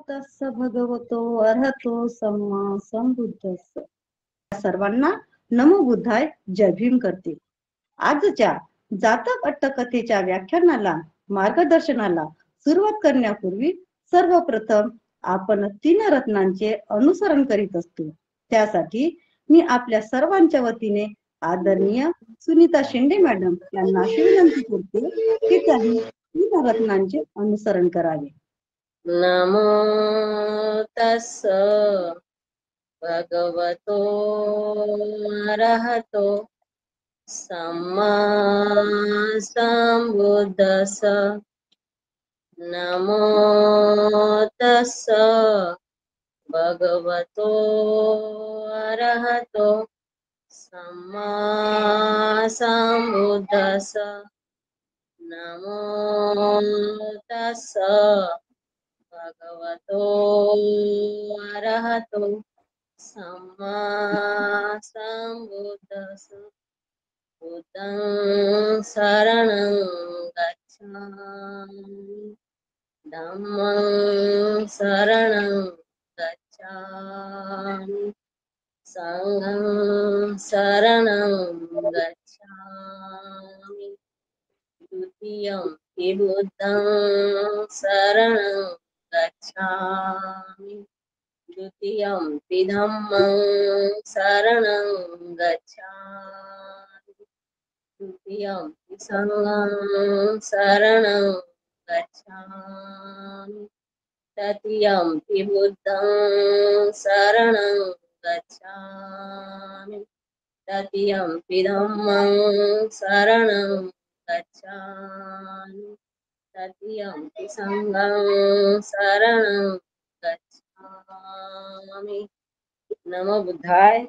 तस्स भगवतो अर्हतो सम्मा संबुद्धस्स. सर्वांना नमो बुद्धाय जय भीम करते. आजच्या जातक अट्टकथेच्या व्याख्यानाला मार्गदर्शनाला सुरुवात करण्यापूर्वी सर्वप्रथम आपण 3 रत्नांचे अनुसरण करीत असतो. त्यासाठी मी आपल्या सर्वांच्या वतीने आदरणीय सुनीता शिंदे मॅडम यांना अशी विनंती करते की त्यांनी 3 रत्नांचे अनुसरण करावे. नमो तस्स भगवतो अरहतो सम्मा संबुद्धस्स. नमो तस्स भगवतो अरहतो सम्मा संबुद्धस्स. नमो तस्स भगवतो अरहतो सम्मा संबुद्धस्स. बुद्धं शरणं गच्छामि, धम्मं शरणं गच्छामि, संघं शरणं गच्छामि. द्वितीयं हि बुद्धं शरणं गच्छामि, द्वितीयं हि धम्मं शरणं गच्छामि, द्वितीयं हि संघं शरणं गच्छामि, तृतीयं हि बुद्धं शरणं गच्छामि, तृतीयं हि धम्मं शरणं गच्छामि, तृतीयं हि संघं शरणं गच्छामि. नमो बुद्धाय.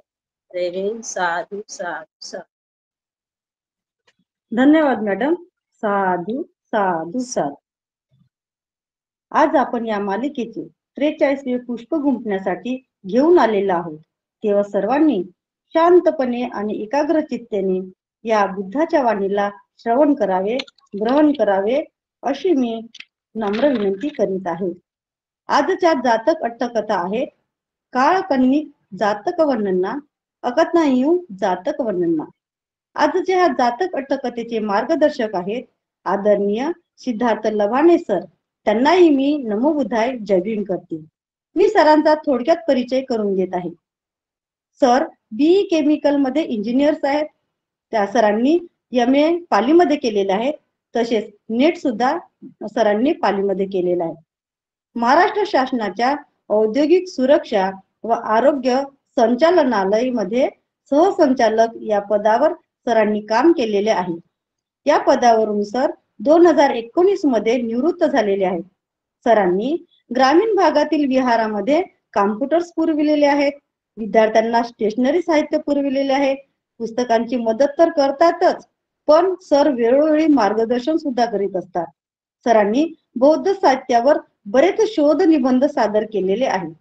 जय भीम. साधु साधु साधु. धन्यवाद मॅडम. साधू साधू साधू. आज आपण या मालिकेचे 43वे पुष्प गुंफण्यासाठी घेऊन आलेलो आहोत. तेव्हा सर्वांनी शांतपणे आणि एकाग्र चित्तेने या बुद्धाच्या वाणीला श्रवण करावे, ग्रहण करावे अशी मी नम्र विनंती करीत आहे. आजच्या जातक अट्टकथा आहे काळकन्निक जातक वर्णना अकथनायू जातक वर्णना. आजच्या ह्या जातक अट्टकथेचे मार्गदर्शक आहेत आदरणीय सिद्धार्थ लव्हाणे सर. त्यांनाही मी नमो बुद्धाय जय भीम करते. मी सरांचा थोडक्यात परिचय करून देत आहे. सर BE केमिकल मध्ये इंजिनियर्स आहेत. त्या सरांनी MA पालीमध्ये केलेले आहे. तसेच नेट सुद्धा सरांनी पालीमध्ये केलेला आहे. महाराष्ट्र शासनाच्या औद्योगिक सुरक्षा व आरोग्य संचालनालय मध्ये सहसंचालक या पदावर सरांनी काम केलेले आहे. या पदावरून सर 2019 मध्ये निवृत्त झालेले आहेत. सरांनी ग्रामीण भागातील विहारामध्ये कॉम्प्युटर्स पुरविलेले आहेत. विद्यार्थ्यांना स्टेशनरी साहित्य पुरविलेले आहे. पुस्तकांची मदत तर करतातच, पण सर वेळोवेळी मार्गदर्शन सुद्धा करीत असतात. सरांनी बौद्ध साहित्यावर बरेच शोध निबंध सादर केलेले आहेत.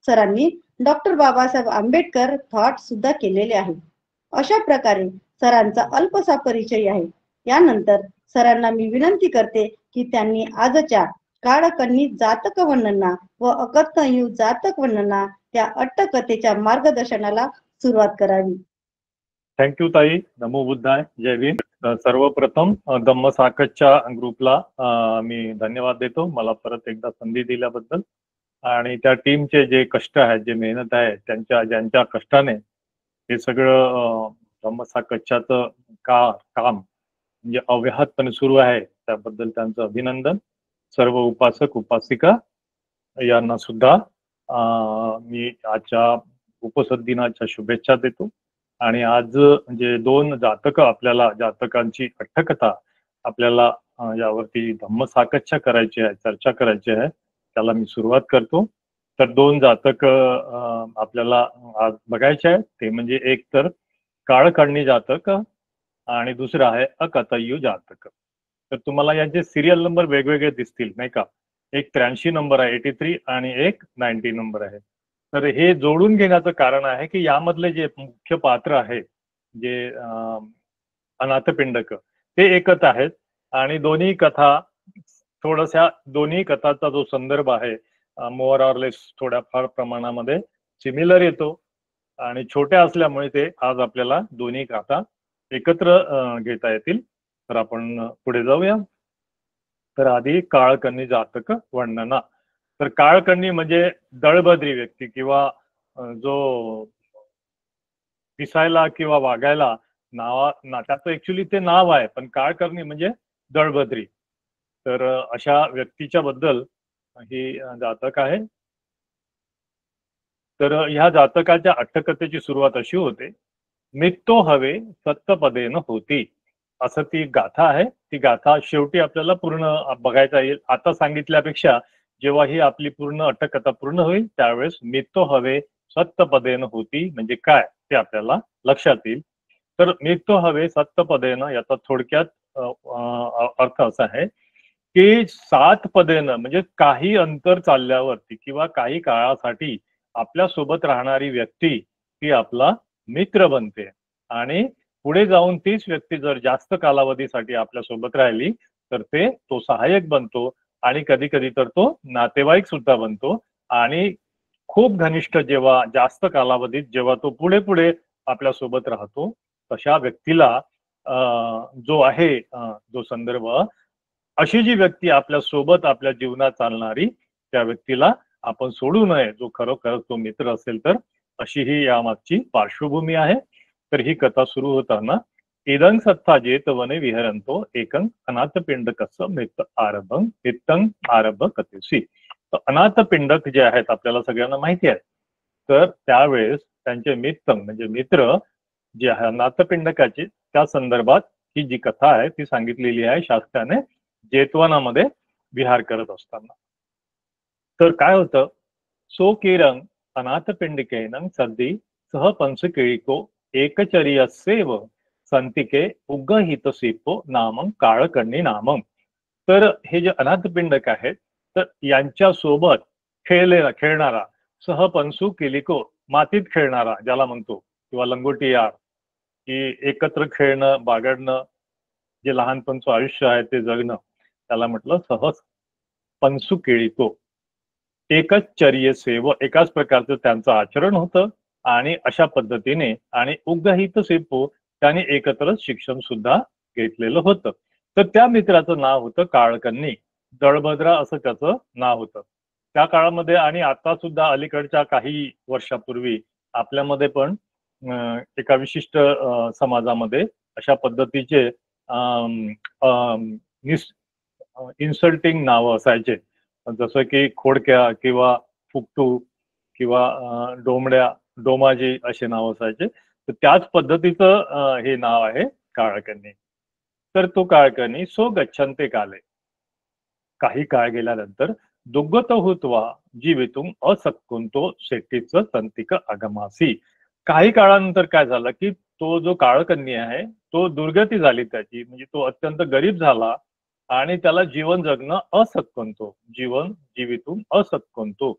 सरांनी डॉक्टर बाबासाहेब आंबेडकर थॉट सुद्धा केलेले आहे. अशा प्रकारे सरांचा अल्पसा परिचय आहे. यानंतर सरांना मी विनंती करते की त्यांनी आजच्या काळकन्नी जातक वर्णना व अकथनायू जातक वर्णना या अट्टकथेच्या मार्गदर्शनाला सुरुवात करावी. थँक्यू ताई. नमो बुद्धाय. जय भीम. सर्वप्रथम धम्म साकतच्या ग्रुपला मी धन्यवाद देतो मला परत एकदा संधी दिल्याबद्दल. आणि त्या टीमचे जे कष्ट आहेत, जे मेहनत आहे, ज्यांच्या कष्टाने हे सगळं धम्म साकतच्याचं काम म्हणजे अव्याहतपणे सुरू आहे, त्याबद्दल त्यांचं अभिनंदन. सर्व उपासक उपासिका यांना सुद्धा मी आजच्या उपसद दिनाच्या शुभेच्छा देतो. आणि आज जे 2 आपल्याला जातकांची अट्टकथा आपल्याला यावरती धम्म साकतच्या करायची आहे, चर्चा करायची आहे, त्याला मी सुरुवात करतो. तर 2 जातक आपल्याला आज बघायचे आहेत. ते म्हणजे एक तर काळकन्नी जातक आणि दुसरं आहे अकथनायू जातक. तर तुम्हाला यांचे सिरियल नंबर वेगवेगळे दिसतील नाही का. एक 83 नंबर आहे 83 आणि एक 90 नंबर आहे. तर हे जोडून घेण्याचं कारण आहे की यामधले जे मुख्य पात्र आहे जे अनाथपिंडक ते एकच आहेत आणि दोन्ही कथाचा जो संदर्भ आहे मोअर ऑर लेस थोड्याफार प्रमाणामध्ये सिमिलर येतो आणि छोट्या असल्यामुळे ते आज आपल्याला दोन्ही गाथा एकत्र घेता येतील. तर आपण पुढे जाऊया. तर आधी काळकन्नी जातक वर्णना. तर काळकन्नी म्हणजे दळभद्री व्यक्ती किंवा जो दिसायला किंवा वागायला त्याचं ऍक्च्युली ते नाव आहे, पण काळकर्णी म्हणजे दळभद्री. तर अशा व्यक्तीच्या बद्दल ही जातक आहे. तर ह्या जातकाच्या अट्टकथेची सुरुवात अशी होते, मित्तो हवे सत्तपदेन होती, असं ती गाथा आहे. ती गाथा शेवटी आपल्याला पूर्ण बघायचा येईल. आता सांगितल्यापेक्षा जेव्हा ही आपली पूर्ण अट्टकथा पूर्ण होईल त्यावेळेस मित्तो हवे सत्तपदेन होती म्हणजे काय ते आपल्याला लक्षात येईल. तर मित्तो हवे सत्तपदेन याचा थोडक्यात अर्थ असा आहे की 7 पदेनं म्हणजे काही अंतर चालल्यावरती किंवा काही काळासाठी आपल्या सोबत राहणारी व्यक्ती ती आपला मित्र बनते आणि पुढे जाऊन तीच व्यक्ती जर जास्त कालावधीसाठी आपल्या सोबत राहिली तर तो सहाय्यक बनतो आणि कधी कधी तर तो नातेवाईक सुद्धा बनतो. आणि खूप घनिष्ठ जेव्हा जास्त कालावधीत जेव्हा तो पुढे पुढे आपल्या सोबत राहतो तशा व्यक्तीला जो आहे जो संदर्भ, अशी जी व्यक्ती आपल्या सोबत आपल्या जीवनात चालणारी त्या व्यक्तीला आपण सोडू नये, जो खरोखर तो मित्र असेल तर. अशी ही यामागची पार्श्वभूमी आहे. तर ही कथा सुरू होताना इदं सत्ता जेत वने विहरंतो एकं अनाथ पिंडकस मृत आरभं हित्तं आरभ कथेसी. तर अनाथ पिंडक जे आहेत आपल्याला सगळ्यांना माहिती आहे. तर त्यावेळेस त्यांचे म्हणजे मित्र जे आहे अनाथ पिंडकाचे, त्या संदर्भात ही जी कथा आहे ती सांगितलेली आहे शास्त्राने जेतवनामध्ये विहार करत असताना. तर काय होतं, सो केरंग अनाथ पिंडिकेनं सद्दी सह पंचकेळिको एकचर्यसेव संतिके उग्गहितसीपो नामं काळकर्णी नामं. तर हे जे अनाथ पिंडक आहेत तर यांच्या सोबत खेळणारा सहपंसू केलिको मातीत खेळणारा ज्याला म्हणतो किंवा लंगोटी यार की एकत्र खेळणं बागडणं जे लहानपणचं आयुष्य आहे ते जगणं त्याला म्हटलं सहज पंसू केळिको. एकच चर्यसेव एकाच प्रकारचं त्यांचं आचरण होतं आणि अशा पद्धतीने आणि उग्गहित सेपो त्याने एकत्रच शिक्षण सुद्धा घेतलेलं होतं. तर त्या मित्राचं नाव होतं काळकन्नी. दळभद्रा असं त्याचं नाव होतं त्या काळामध्ये. आणि आता सुद्धा अलीकडच्या काही वर्षापूर्वी आपल्यामध्ये पण एका विशिष्ट समाजामध्ये अशा पद्धतीचे इन्सल्टिंग नावं असायचे, जसं की खोडक्या किंवा फुकटू किंवा डोमाजी असे नाव असायचे. तर त्याच पद्धतीचं हे नाव आहे काळकन्नी. तर तो काळकन्नी सो गच्छन्ते काले, काही काळ गेल्यानंतर दुग्गत हुत्वा जीवितुम असक्कुंतो शेट्टीचं संतिक आगमासी. काही काळानंतर काय झालं की तो जो काळकन्नी आहे तो दुर्गती झाली त्याची, म्हणजे तो अत्यंत गरीब झाला आणि त्याला जीवन जगणं असक्कंतो, जीवितून असक्कंतो,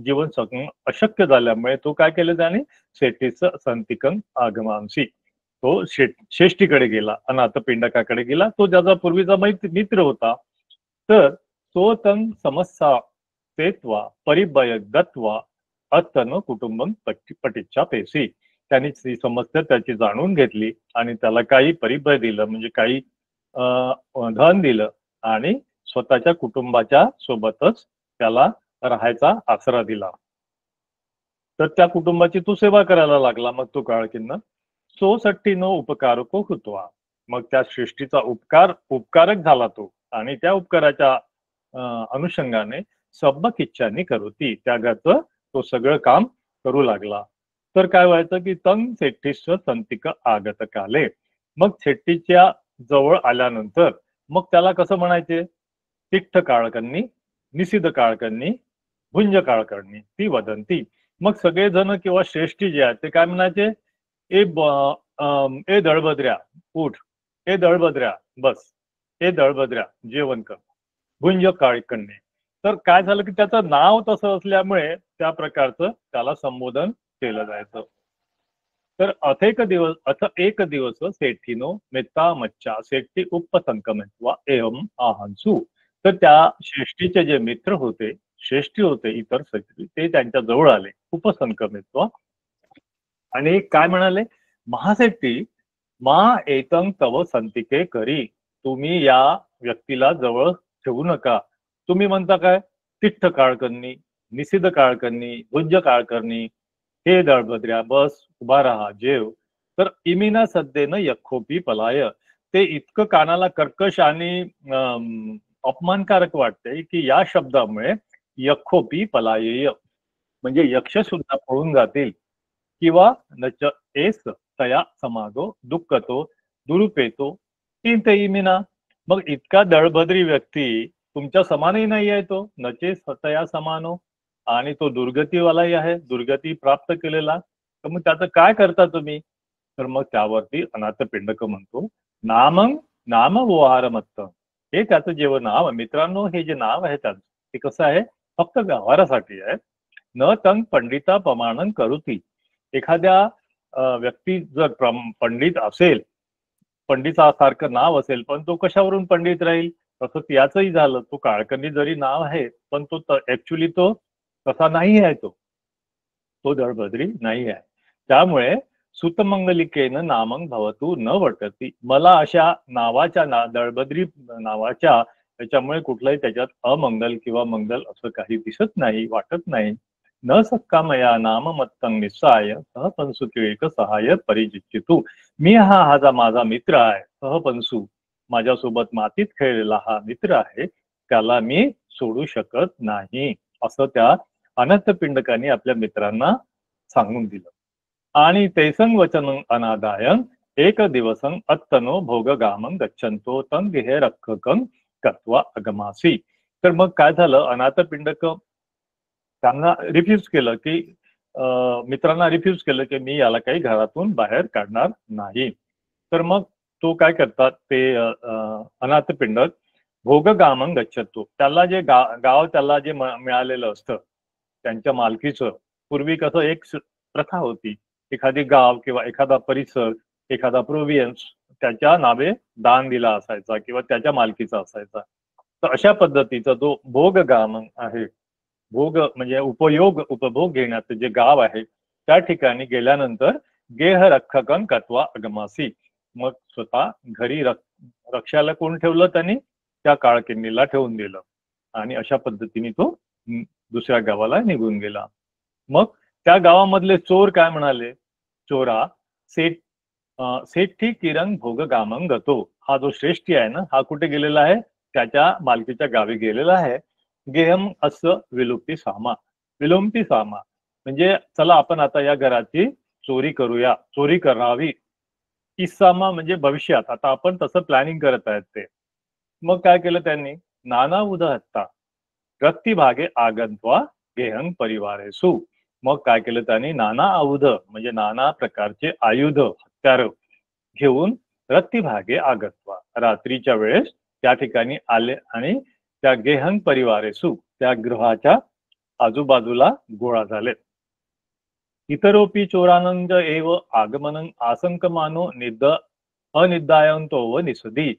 जीवन जगणं अशक्य झाल्यामुळे तो काय केलं त्याने, शेट्टीचं संतिकन आगमांसी, तो शेष्टीकडे गेला, अनाथ पिंडकाकडे गेला, तो ज्याचा पूर्वीचा मित्र होता. तर तो तन समस्या तेत्वा परिभय दत्वा अत्तन कुटुंबम पटिच्छा पेसी. त्यांनी ती समस्या त्याची जाणून घेतली आणि त्याला काही परिभय दिलं, म्हणजे काही धन दिलं आणि स्वतःच्या कुटुंबाच्या सोबतच त्याला राहायचा आसरा दिला. तर त्या कुटुंबाची तो सेवा करायला लागला. मग तो काळकिन्न सो सट्टीनो उपकारको हुतवा, मग त्या सृष्टीचा उपकारक झाला तो आणि त्या उपकाराच्या अनुषंगाने सब्बक इच्छांनी करूती, त्यागाचं तो सगळं काम करू लागला. तर काय व्हायचं की तंग शेट्टीस संतिक आगत काले, मग शेट्टीच्या जवळ आल्यानंतर मग त्याला कसं म्हणायचे, तिठ्ठ काळकन्नी, निषिद्ध काळकन्नी, भुंज काळकन्नी ती वदंती. मग सगळेजण किंवा श्रेष्ठी जे आहेत ते काय म्हणायचे, ए दळभद्र्या उठ, ए दळभद्र्या बस, ए दळभद्र्या जेवण कर, भुंज काळकन्नी. तर काय झालं की त्याचं नाव तसं असल्यामुळे त्या प्रकारचं त्याला संबोधन केलं जायचं. तर अथ एक दिवस सेठीनो मेत्ता मच्छा सेट्टी उपसंकमित्वा एवं आहंसू. तर त्या श्रेष्ठीचे जे मित्र होते, श्रेष्ठी होते इतर सगळी ते त्यांच्या जवळ आले उपसंक्रमित्व आणि काय म्हणाले, महासेट्टी मा एतं तव संतिके करी, तुम्ही या व्यक्तीला जवळ ठेवू नका. तुम्ही म्हणता काय, तिठ्ठ काळकन्नी, निषिद्ध काळकन्नी, भुज्य काळकर्णी, हे दळभद्र्या बस उभा राहा जेव. तर इमिना सद्देनं यखोपी पलाय, ते इतकं कानाला कर्कश आणि अपमानकारक वाटते की या शब्दामुळे यखोपी पलायेय म्हणजे यक्ष सुद्धा पळून जातील. किंवा नच एस तया समागो दुःखतो दुरुपेतो तीन ते इमिना, मग इतका दळभद्री व्यक्ती तुमच्या समानही नाही आहे तो, नचे तया समानो, आणि तो दुर्गतीवालाही आहे, दुर्गती प्राप्त केलेला. तर मग त्याचं काय करता तुम्ही. तर मग त्यावरती अनाथपिंडक म्हणतो नामं नाम व्यवहार मत्त, हे त्याचं जेव्हा नाव मित्रांनो, हे जे नाव आहे त्याचं ते कसं आहे, फक्त व्यवहारासाठी आहे. न तंग पंडिता प्रमाणन करुती, एखाद्या व्यक्ती जर पंडित असेल, पंडितासारखं नाव असेल, पण तो कशावरून पंडित राहील. तसंच याचंही झालं, तो काळकर्णी जरी नाव आहे पण तो ऍक्च्युली तो तसा नाही आहे, तो दळभद्री नाही आहे. त्यामुळे सुतमंगलिकेनं नामं भवतु न वटती, मला अशा नावाच्या दळभद्री नावाच्या त्याच्यामुळे कुठलंही त्याच्यात अमंगल किंवा मंगल असं काही दिसत नाही, वाटत नाही. न सक्कामया नाम मत्तं निस्साय सहपंसु एक सहाय परिजिच्चितू, मी हा माझा मित्र आहे, सहपंसू माझ्यासोबत मातीत खेळलेला हा मित्र आहे, त्याला मी सोडू शकत नाही, असं त्या अनंतपिंडकांनी आपल्या मित्रांना सांगून दिलं. आणि तैसंग वचन अनादायन एक दिवसं अत्तनो भोगगामं गच्छन्तो तं गेहे रक्षकं कत्वा अगमासी. तर मग काय झालं, अनाथपिंडक त्यांना रिफ्यूज केलं की मित्रांना रिफ्यूज केलं की मी याला काही घरातून बाहेर काढणार नाही. तर मग तो काय करतात ते अनाथपिंडक भोगगामं गच्छतो, त्याला जे गाव त्याला जे मिळालेलं असतं त्यांच्या मालकीचं, पूर्वी कसं एक प्रथा होती, एखादी गाव किंवा एखादा परिसर, एखादा प्रोव्हियन्स त्याच्या नावे दान दिला असायचा किंवा त्याच्या मालकीचा असायचा. तर अशा पद्धतीचा जो भोगगामं आहे, भोग म्हणजे उपभोग घेण्याचं जे गाव आहे त्या ठिकाणी गेल्यानंतर गेह रक्षकन कत्वा अगमासी, मग स्वतः घरी रक्षाला कोण ठेवलं, त्यांनी त्या काळकिंडीला ठेवून दिलं आणि अशा पद्धतीने तो दुसऱ्या गावाला निघून गेला. मग त्या गावामधले चोर काय म्हणाले, चोरा सेठी किरण भोगगामं गतो, हा जो श्रेष्ठी आहे ना, हा कुठे गेलेला आहे, त्याच्या मालकीच्या गावी गेलेला आहे. गेहम असं विलुप्ती सामा, विलोमती सामा म्हणजे चला आपण आता या घराची चोरी करूया, चोरी करावी. इसामा म्हणजे भविष्यात, आता आपण तसं प्लॅनिंग करत आहेत ते. मग काय केलं त्यांनी, नाना उदहत्ता रक्ती भागे आगंत्वा गेहंग परिवारेसु, मग काय केलं त्यांनी, नाना आयुध म्हणजे नाना प्रकारचे आयुध हत्यार घेऊन रक्ती भागे आगत्वा, रात्रीच्या वेळेस त्या ठिकाणी आले आणि त्या गेहंग परिवारेसु त्या गृहाच्या आजूबाजूला गोळा झाले. इतरोपी चोरानंद एव आगमनं आसंकमानो अनिदायंतो व निसदी.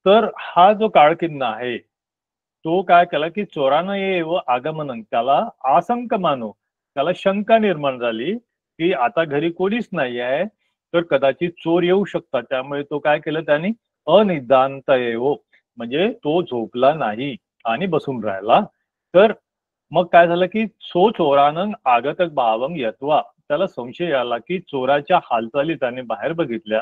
तर हा जो काळकिन्ना आहे तो काय केला की चोरानं एव आगमनं, त्याला आसंकमानो, त्याला शंका निर्माण झाली की आता घरी कोणीच नाही आहे, तर कदाचित चोर येऊ शकतात. त्यामुळे तो काय केलं त्यांनी, अनिदांत एव म्हणजे तो झोपला नाही आणि बसून राहिला. तर मग काय झालं की सो चोरानं आगतक भावं यत्वा, त्याला संशय आला की चोराच्या हालचाली त्याने बाहेर बघितल्या,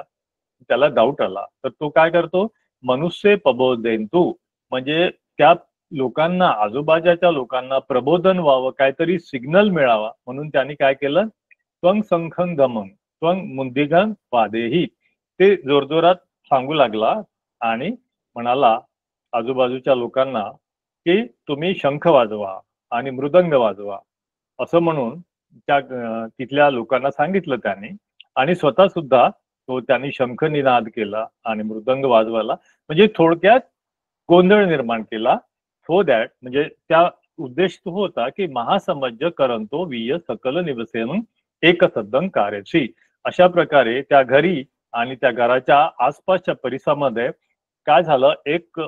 त्याला डाऊट आला. तर तो काय करतो, मनुष्य प्रबोधेंतु म्हणजे त्या लोकांना, आजूबाजूच्या लोकांना प्रबोधन व्हावं, काहीतरी सिग्नल मिळावा म्हणून त्यांनी काय केलं, त्वंग संखं गमन त्वंग मुंदिगन वादेही, ते जोरजोरात सांगू लागला आणि म्हणाला आजूबाजूच्या लोकांना की तुम्ही शंख वाजवा आणि मृदंग वाजवा, असं म्हणून त्या तिथल्या लोकांना सांगितलं त्यांनी. आणि स्वतः सुद्धा तो त्यांनी शंख निनाद केला आणि मृदंग वाजवायला, म्हणजे थोडक्यात गोंधळ निर्माण केला. सो दॅट म्हणजे त्या उद्देश तो होता की महासमज्ज करंतो विय सकल निवसेन एक सद्दं कार्याची. अशा प्रकारे त्या घरी आणि त्या घराच्या आसपासच्या परिसरामध्ये काय झालं, एक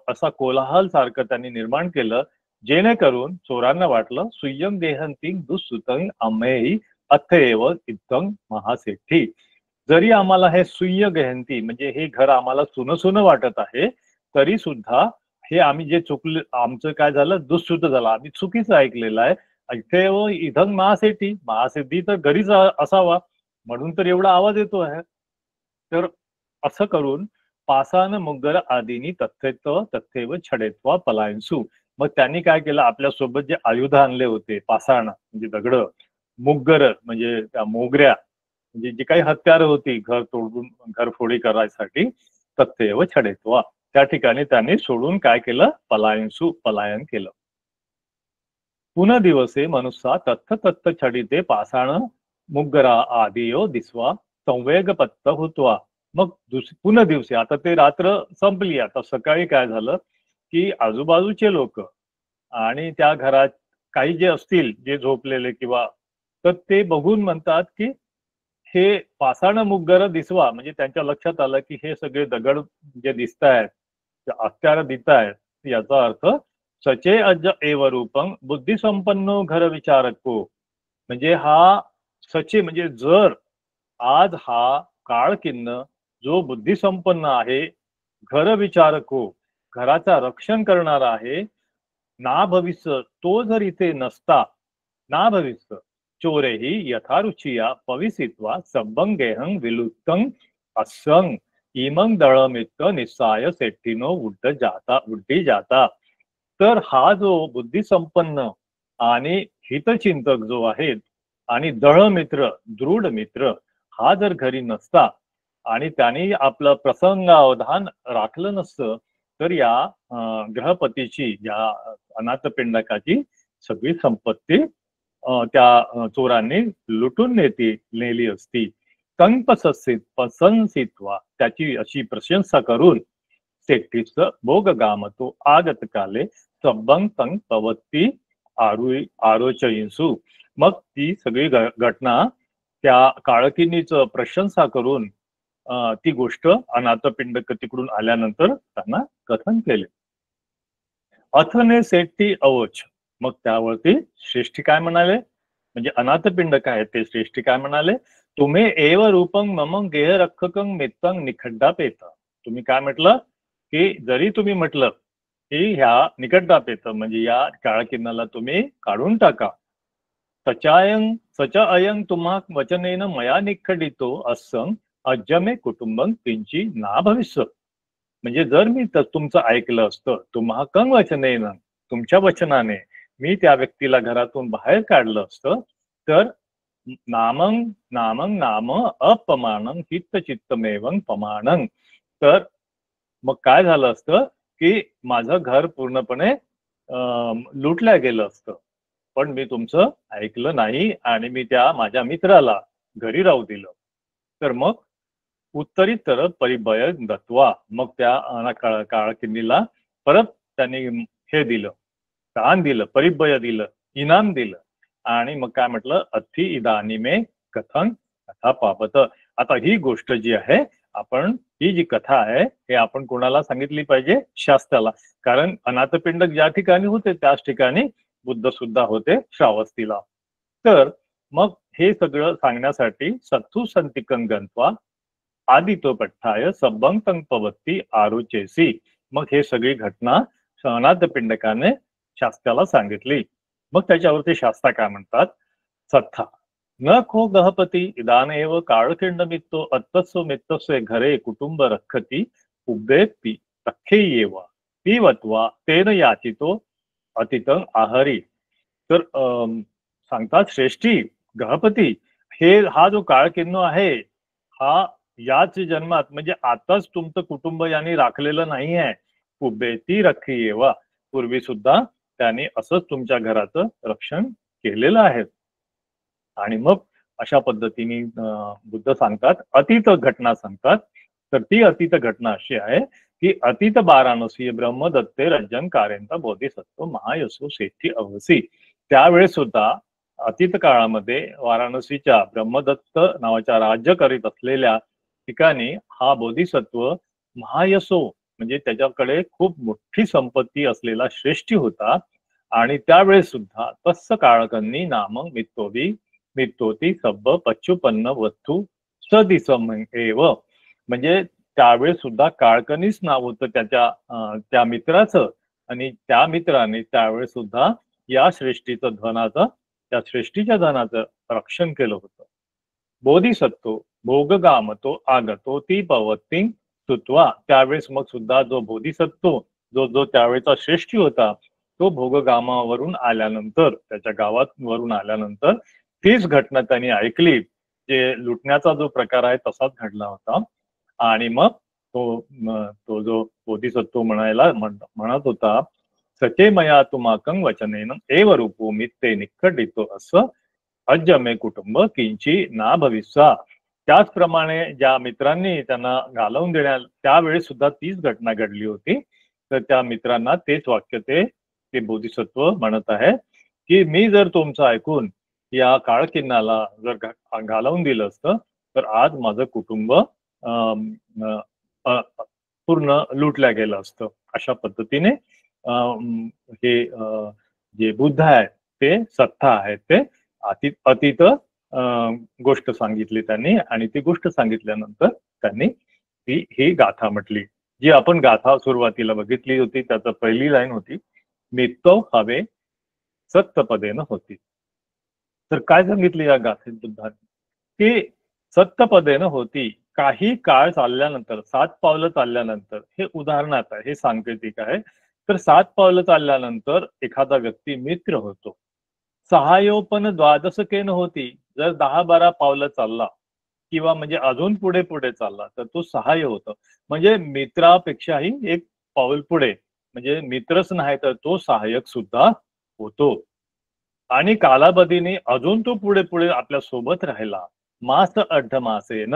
असा कोलाहल सारखं त्यांनी निर्माण केलं जेणेकरून चोरांना वाटलं सुय्यं गेहंती दुःसुतं आम्हेही अथएव इत्थं महासेठी. जरी आम्हाला हे सुय्य गेहंती म्हणजे हे घर आम्हाला सुनं वाटत आहे, तरी सुद्धा हे आम्ही जे चुकलं, आमचं काय झालं, दुःसुत झालं, आम्ही चुकीचं ऐकलेलं आहे. अथएव इथं महासेठी, महासिद्धी तर घरीच असावा, म्हणून तर एवढा आवाज येतो आहे. तर असं करून पासान मुग्गर आदीनी तथ्थेव छडेत्वा पलायन्सू. मग त्यांनी काय केलं, आपल्यासोबत जे आयुध आणले होते, पाषाण म्हणजे दगड, मुग्गर म्हणजे त्या मोगऱ्या, म्हणजे जी काही हत्यारं होती घर तोडून घरफोडी करायसाठी, तथ्थेव छडेत्वा, त्या ठिकाणी त्यांनी सोडून काय केलं, पलायन केलं. पुन्हा दिवसे मनुष्या तत्थ छडिते पाषाण मुग्गरा आदियो दिसवा संवेग पत्त होतवा. मग पुन्हा दिवशी, आता ते रात्र संपली, आता सकाळी काय झालं की आजूबाजूचे लोक आणि त्या घरात काही जे असतील जे झोपलेले किंवा, तर ते बघून म्हणतात की हे पाषाण मुग्गर दिसवा, म्हणजे त्यांच्या लक्षात आलं की हे सगळे दगड जे दिसत आहेत, हत्यार दिसत आहेत, याचा अर्थ सचे अज एव रूपं बुद्धिसंपन्नो घर विचारको. म्हणजे हा सचे म्हणजे जर आज हा काळकिन्न जो बुद्धिसंपन्न आहे, घर विचारको घराचा रक्षण करणारा आहे, ना भविष्य तो जर इथे नसता, ना भविष्य चोरेही यथारुचिया पविसित्वा सब्बं गेहं विलुप्तं असं इमं दळमित्त निस्साय सेट्टीनो उड्डी जाता. तर हा जो बुद्धिसंपन्न आणि हितचिंतक जो आहे आणि दृढ मित्र हा जर घरी नसता आणि त्यांनी आपलं प्रसंगावधान राखलं नसतं, तर या ग्रहपतीची, या अनाथपिंडकाची सगळी संपत्ती त्या चोरांनी लुटून नेली असती. पसंसित्वा त्याची अशी प्रशंसा करून सेट्टीच भोग गामतो आगत काले सब्बं तं पवत्ती आरोचयिंसू. मग ती सगळी घटना त्या काळकिनीच प्रशंसा करून ती गोष्ट अनाथपिंडक तिकडून आल्यानंतर त्यांना कथन केले. अथने सेट्टी अवोच. मग त्यावरती श्रेष्ठी काय म्हणाले, म्हणजे अनाथपिंडक आहे ते श्रेष्ठी काय म्हणाले, तुम्ही एव रूपं मम गेह रक्षकं मित्तं निखड्डापेत. तुम्ही काय म्हटलं की जरी तुम्ही म्हटलं की ह्या निकड्डापेत म्हणजे या काळकिन्नाला तुम्ही काढून टाका, सच अयं तुम्हा वचनेन मया निखडितो असं अज्जमे कुटुंबं किंची ना भविष्य. म्हणजे जर मी तुमचं ऐकलं असतं, तुम्हा कं वचनेन तुमच्या वचनाने मी त्या व्यक्तीला घरातून बाहेर काढलं असतं, तर नाम अपमानं हित चित्तमेवं पमानं. तर मग काय झालं असतं की माझं घर पूर्णपणे लुटलं गेलं असतं, पण मी तुमचं ऐकलं नाही आणि मी त्या माझ्या मित्राला घरी राहू दिलं. तर मग उत्तरीतर परिभय दत्वा, मग त्या काळकिन्नीला परत त्यांनी हे दिलं, दान दिलं, परिभय दिलं, इनाम दिलं. आणि मग काय म्हटलं, अथि इदानीमे कथन कथा पापत. आता ही गोष्ट जी आहे, आपण ही जी कथा आहे हे आपण कोणाला सांगितली पाहिजे, शास्त्राला. कारण अनाथपिंडक ज्या ठिकाणी होते त्याच ठिकाणी बुद्ध सुद्धा होते श्रावस्तीला. तर मग हे सगळं सांगण्यासाठी सत्थू संतिकं गंत्वा आदितो पठ्ठाय सब्बं तं पवत्ती आरुचेसी. मग हे सगळी घटना अनाथपिंडकाने शास्त्राला सांगितली. मग त्याच्यावरती शास्त्रा काय म्हणतात, सत्था न खो गहपती इदानेव काळखिंड मित्तो अत्तस्व मित्तस्वे घरे कुटुंब रखती उभे तख्खे येवा पिवत्वा तेन याचितो अतितं आहरी. तर सांगतात श्रेष्ठी गहपती, हा जो काळकिन्नो आहे हा याच जन्मात म्हणजे आताच तुमचं कुटुंब यांनी राखलेलं नाही आहे. उभेती रखी येवा, पूर्वी सुद्धा त्यांनी असंच तुमच्या घराचं रक्षण केलेलं आहे. आणि मग अशा पद्धतीने बुद्ध सांगतात, अतीत घटना सांगतात. तर ती अतीत घटना अशी आहे की अतीत वाराणसी ब्रह्मदत्ते रंजन कार्यंता बोधिसत्व महायशो सेठी अवसी. त्यावेळेस सुद्धा अतीत काळामध्ये वाराणसीच्या ब्रह्मदत्त नावाच्या राज्य करीत असलेल्या ठिकाणी हा बोधिसत्व महायशो म्हणजे त्याच्याकडे खूप मोठी संपत्ती असलेला श्रेष्ठी होता. आणि त्यावेळेस सुद्धा तस्स काळकन्नी नाम मित्तोती सब्ब पच्चुपन्न वस्तू सदिसम एव, म्हणजे त्यावेळेस सुद्धा काळकनीच नाव होतं त्या मित्राचं, आणि त्या मित्राने त्यावेळेस सुद्धा या सृष्टीचं त्या सृष्टीच्या धनाचं रक्षण केलं होतं. बोधिसत्व भोगगामतो आगतो ती पवत्ती स्तुत्वा, त्यावेळेस मग सुद्धा जो बोधिसत्व जो त्यावेळेचा श्रेष्ठी होता, तो भोगगामावरून आल्यानंतर, त्याच्या गावावरून आल्यानंतर तीच घटना त्यांनी ऐकली. जे लुटण्याचा जो प्रकार आहे तसाच घडला होता. आणि मग तो जो बोधिसत्व म्हणत होता, सचे मया तुमाकं वचनेन एव रूपो मित्ते निखडितो असं अज्जमे कुटुंब किंची ना भविष्या. त्याचप्रमाणे ज्या मित्रांनी त्यांना घालवून त्यावेळेस सुद्धा तीच घटना घडली होती. तर त्या मित्रांना तेच वाक्य ते बोधिसत्व म्हणत आहे की मी जर तुमचं ऐकून या काळकिन्नाला जर घालवून दिलं असतं तर आज माझं कुटुंब पूर्ण लुटल्या गेलं असतं. अशा पद्धतीने हे जे बुद्ध आहे ते सत्ता आहे ते अतीत गोष्ट सांगितली त्यांनी, आणि ती गोष्ट सांगितल्यानंतर त्यांनी ही गाथा म्हटली, जी आपण गाथा सुरुवातीला बघितली होती. त्याचं पहिली लाईन होती, मित्तो हवे सत्यपदेनं होती. तर काय सांगितले या गाथेत बुद्धाने, की सत्यपदेनं होती. काही काळ चालल्यानंतर, 7 पावलं चालल्यानंतर, हे उदाहरणार्थ आहे, हे सांकेतिक आहे. तर 7 पावलं चालल्यानंतर एखादा व्यक्ती मित्र होतो. सहायोपन द्वादशकेन होती, जर 10-12 पावलं चालला किंवा म्हणजे अजून पुढे पुढे चालला तर तो सहाय्य होतं. म्हणजे मित्रापेक्षाही एक पाऊल पुढे, म्हणजे मित्रच नाही तर तो सहाय्यक सुद्धा होतो. आणि कालावधीने अजून तो पुढे पुढे आपल्या सोबत राहिला. मास अर्ध मासेन,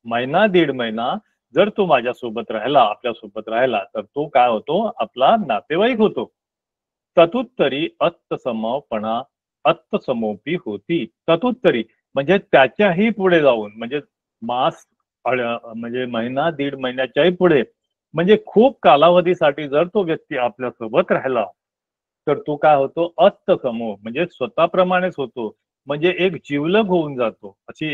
महिना 1.5 महिना जर तो माझ्या सोबत राहिला, आपल्या सोबत राहिला, तर तो काय होतो, आपला नातेवाईक होतो. ततुत्तरी अत्तसमोपी होती. ततुत्तरी म्हणजे त्याच्याही पुढे जाऊन, म्हणजे म्हणजे महिना 1.5 महिन्याच्याही पुढे, म्हणजे खूप कालावधीसाठी जर तो व्यक्ती आपल्या सोबत राहिला तर तो काय होतो, अत्तसमो म्हणजे स्वतःप्रमाणेच होतो. म्हणजे एक जीवलग होऊन जातो. अशी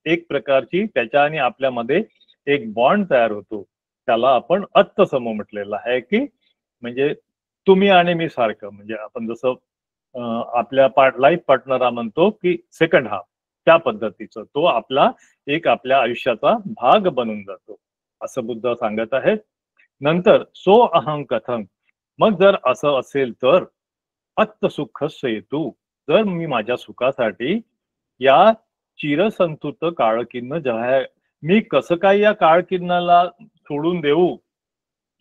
एक प्रकारची त्याच्या आणि आपल्यामध्ये एक बॉन्ड तयार होतो. त्याला आपण अत्तसमो म्हटलेलं आहे, की म्हणजे तुम्ही आणि मी सारखं. म्हणजे आपण जसं आपल्या लाईफ पार्टनरला म्हणतो की सेकंड हाफ, त्या पद्धतीचं तो आपल्या आयुष्याचा भाग बनून जातो, असं बुद्ध सांगत आहेत. नंतर सो अहं कथं, मग जर असं असेल तर अत्तसुखस्य हेतू, जर मी माझ्या सुखासाठी या चिरसंतुत काळकिन्न मी कसं काय या काळकिन्नाला सोडून देऊ,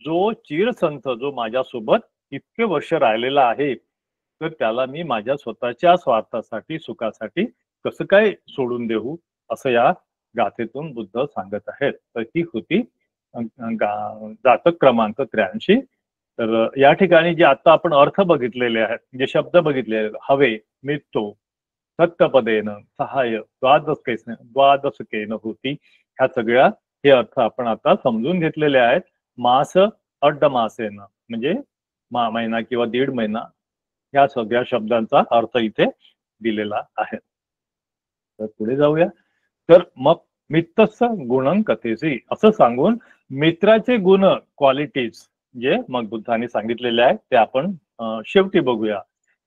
जो चिरसंत, जो माझ्यासोबत इतके वर्ष राहिलेला आहे, तर त्याला मी माझ्या स्वतःच्या स्वार्थासाठी, सुखासाठी कसं काय सोडून देऊ, असं या गाथेतून बुद्ध सांगत आहेत. तर ही होती जातक क्रमांक 83. तर या ठिकाणी जे आता आपण अर्थ बघितलेले आहेत, जे शब्द बघितलेले, हवे, मित्तो, सत्यपदेन, सहाय्य, द्वादशकेन होती, ह्या सगळ्या हे अर्थ आपण आता समजून घेतलेले आहेत. मास अर्ध मासेन म्हणजे महिना किंवा 1.5 महिना, या सगळ्या शब्दांचा अर्थ इथे दिलेला आहे. तर पुढे जाऊया. तर मग मित्रच गुणं कथेसी, असं सांगून मित्राचे गुण, क्वालिटीज जे मग बुद्धाने सांगितलेले आहेत ते आपण शेवटी बघूया.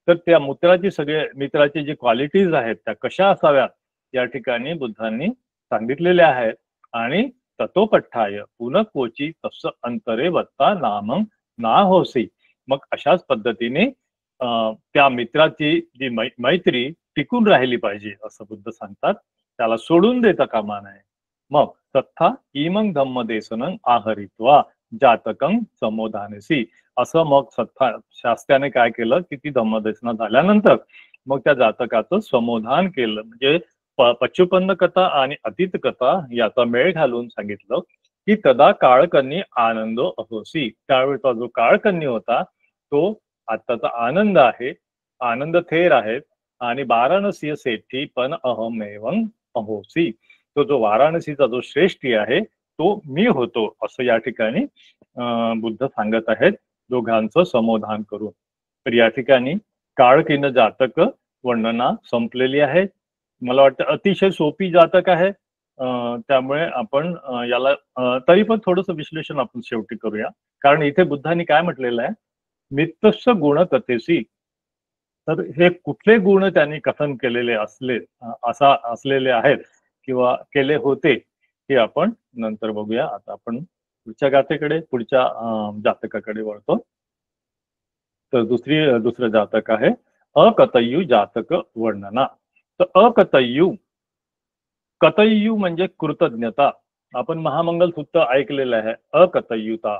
तर त्या मित्राचे जे क्वालिटीज आहेत त्या कशा असाव्यात या ठिकाणी बुद्धांनी सांगितलेले आहेत. आणि ततोपठ्ठाय पुनकोची तस अंतरे वत्ता नामं ना होसी, मग अशाच पद्धतीने त्या मित्राची जी मैत्री टिकून राहिली पाहिजे असं बुद्ध सांगतात. त्याला सोडून देता कामा नये. मग तथा इमंग धम्मदेशनं आहरित्वा जातकं समोधानसी, असं मग शास्त्राने काय केलं की ती धम्मदेशना झाल्यानंतर मग त्या जातकाचं समोधान केलं. म्हणजे पच्चुपन्न कथा आणि अतीत कथा याचा मेळ घालून सांगितलं की तदा काळकन्नी आनंदो अहोसी, त्यावेळेचा जो काळकन्नी होता तो आताचा आनंद आहे, आनंद थेर आहे. आणि वाराणसी सेठी पण अहमेवं अहोसी, तो जो वाराणसीचा जो श्रेष्ठी आहे तो मी होतो, असं या ठिकाणी बुद्ध सांगत आहेत दोघांचं समोधान करून. तर या ठिकाणी काळकीन जातक वर्णना संपलेली आहे. मला वाटतं अतिशय सोपी जातक आहे. त्यामुळे आपण याला तरी पण थोडंसं विश्लेषण आपण शेवटी करूया. कारण इथे बुद्धांनी काय म्हटलेलं आहे, मित्तस्य गुण कथेसी. तर हे कुठले गुण त्यांनी कथन केलेले असलेले आहेत किंवा केले होते हे आपण नंतर बघूया. आता आपण पुढच्या गाथेकडे, पुढच्या जातकाकडे वळतो. तर दुसरं जातक आहे अकतय्यू जातक वर्णना. तर अकतय्यू, कतय्यू म्हणजे कृतज्ञता. आपण महामंगल सूत्र ऐकलेलं आहे. अकतय्युता,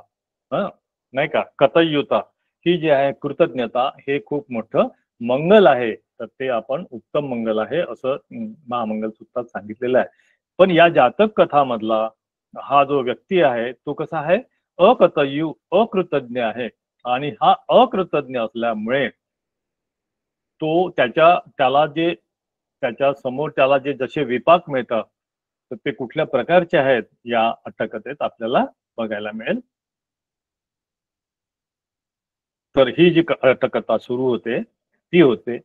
नाही का, कतय्युता ही जी आहे कृतज्ञता, हे खूप मोठं मंगल आहे. तर ते आपण उत्तम मंगल आहे असं महामंगल सूत्रात सांगितलेलं आहे. पण या जातक कथामधला हा जो व्यक्ती आहे तो कसा आहे, अकतय्यू, अकृतज्ञ आहे. आणि हा अकृतज्ञ असल्यामुळे तो त्याच्या समोर त्याला जे जसे विपाक मिळतात तर ते कुठल्या प्रकारचे आहेत या अट्टकथेत आपल्याला बघायला मिळेल. तर ही जी अट्टकथा सुरू होते ती होते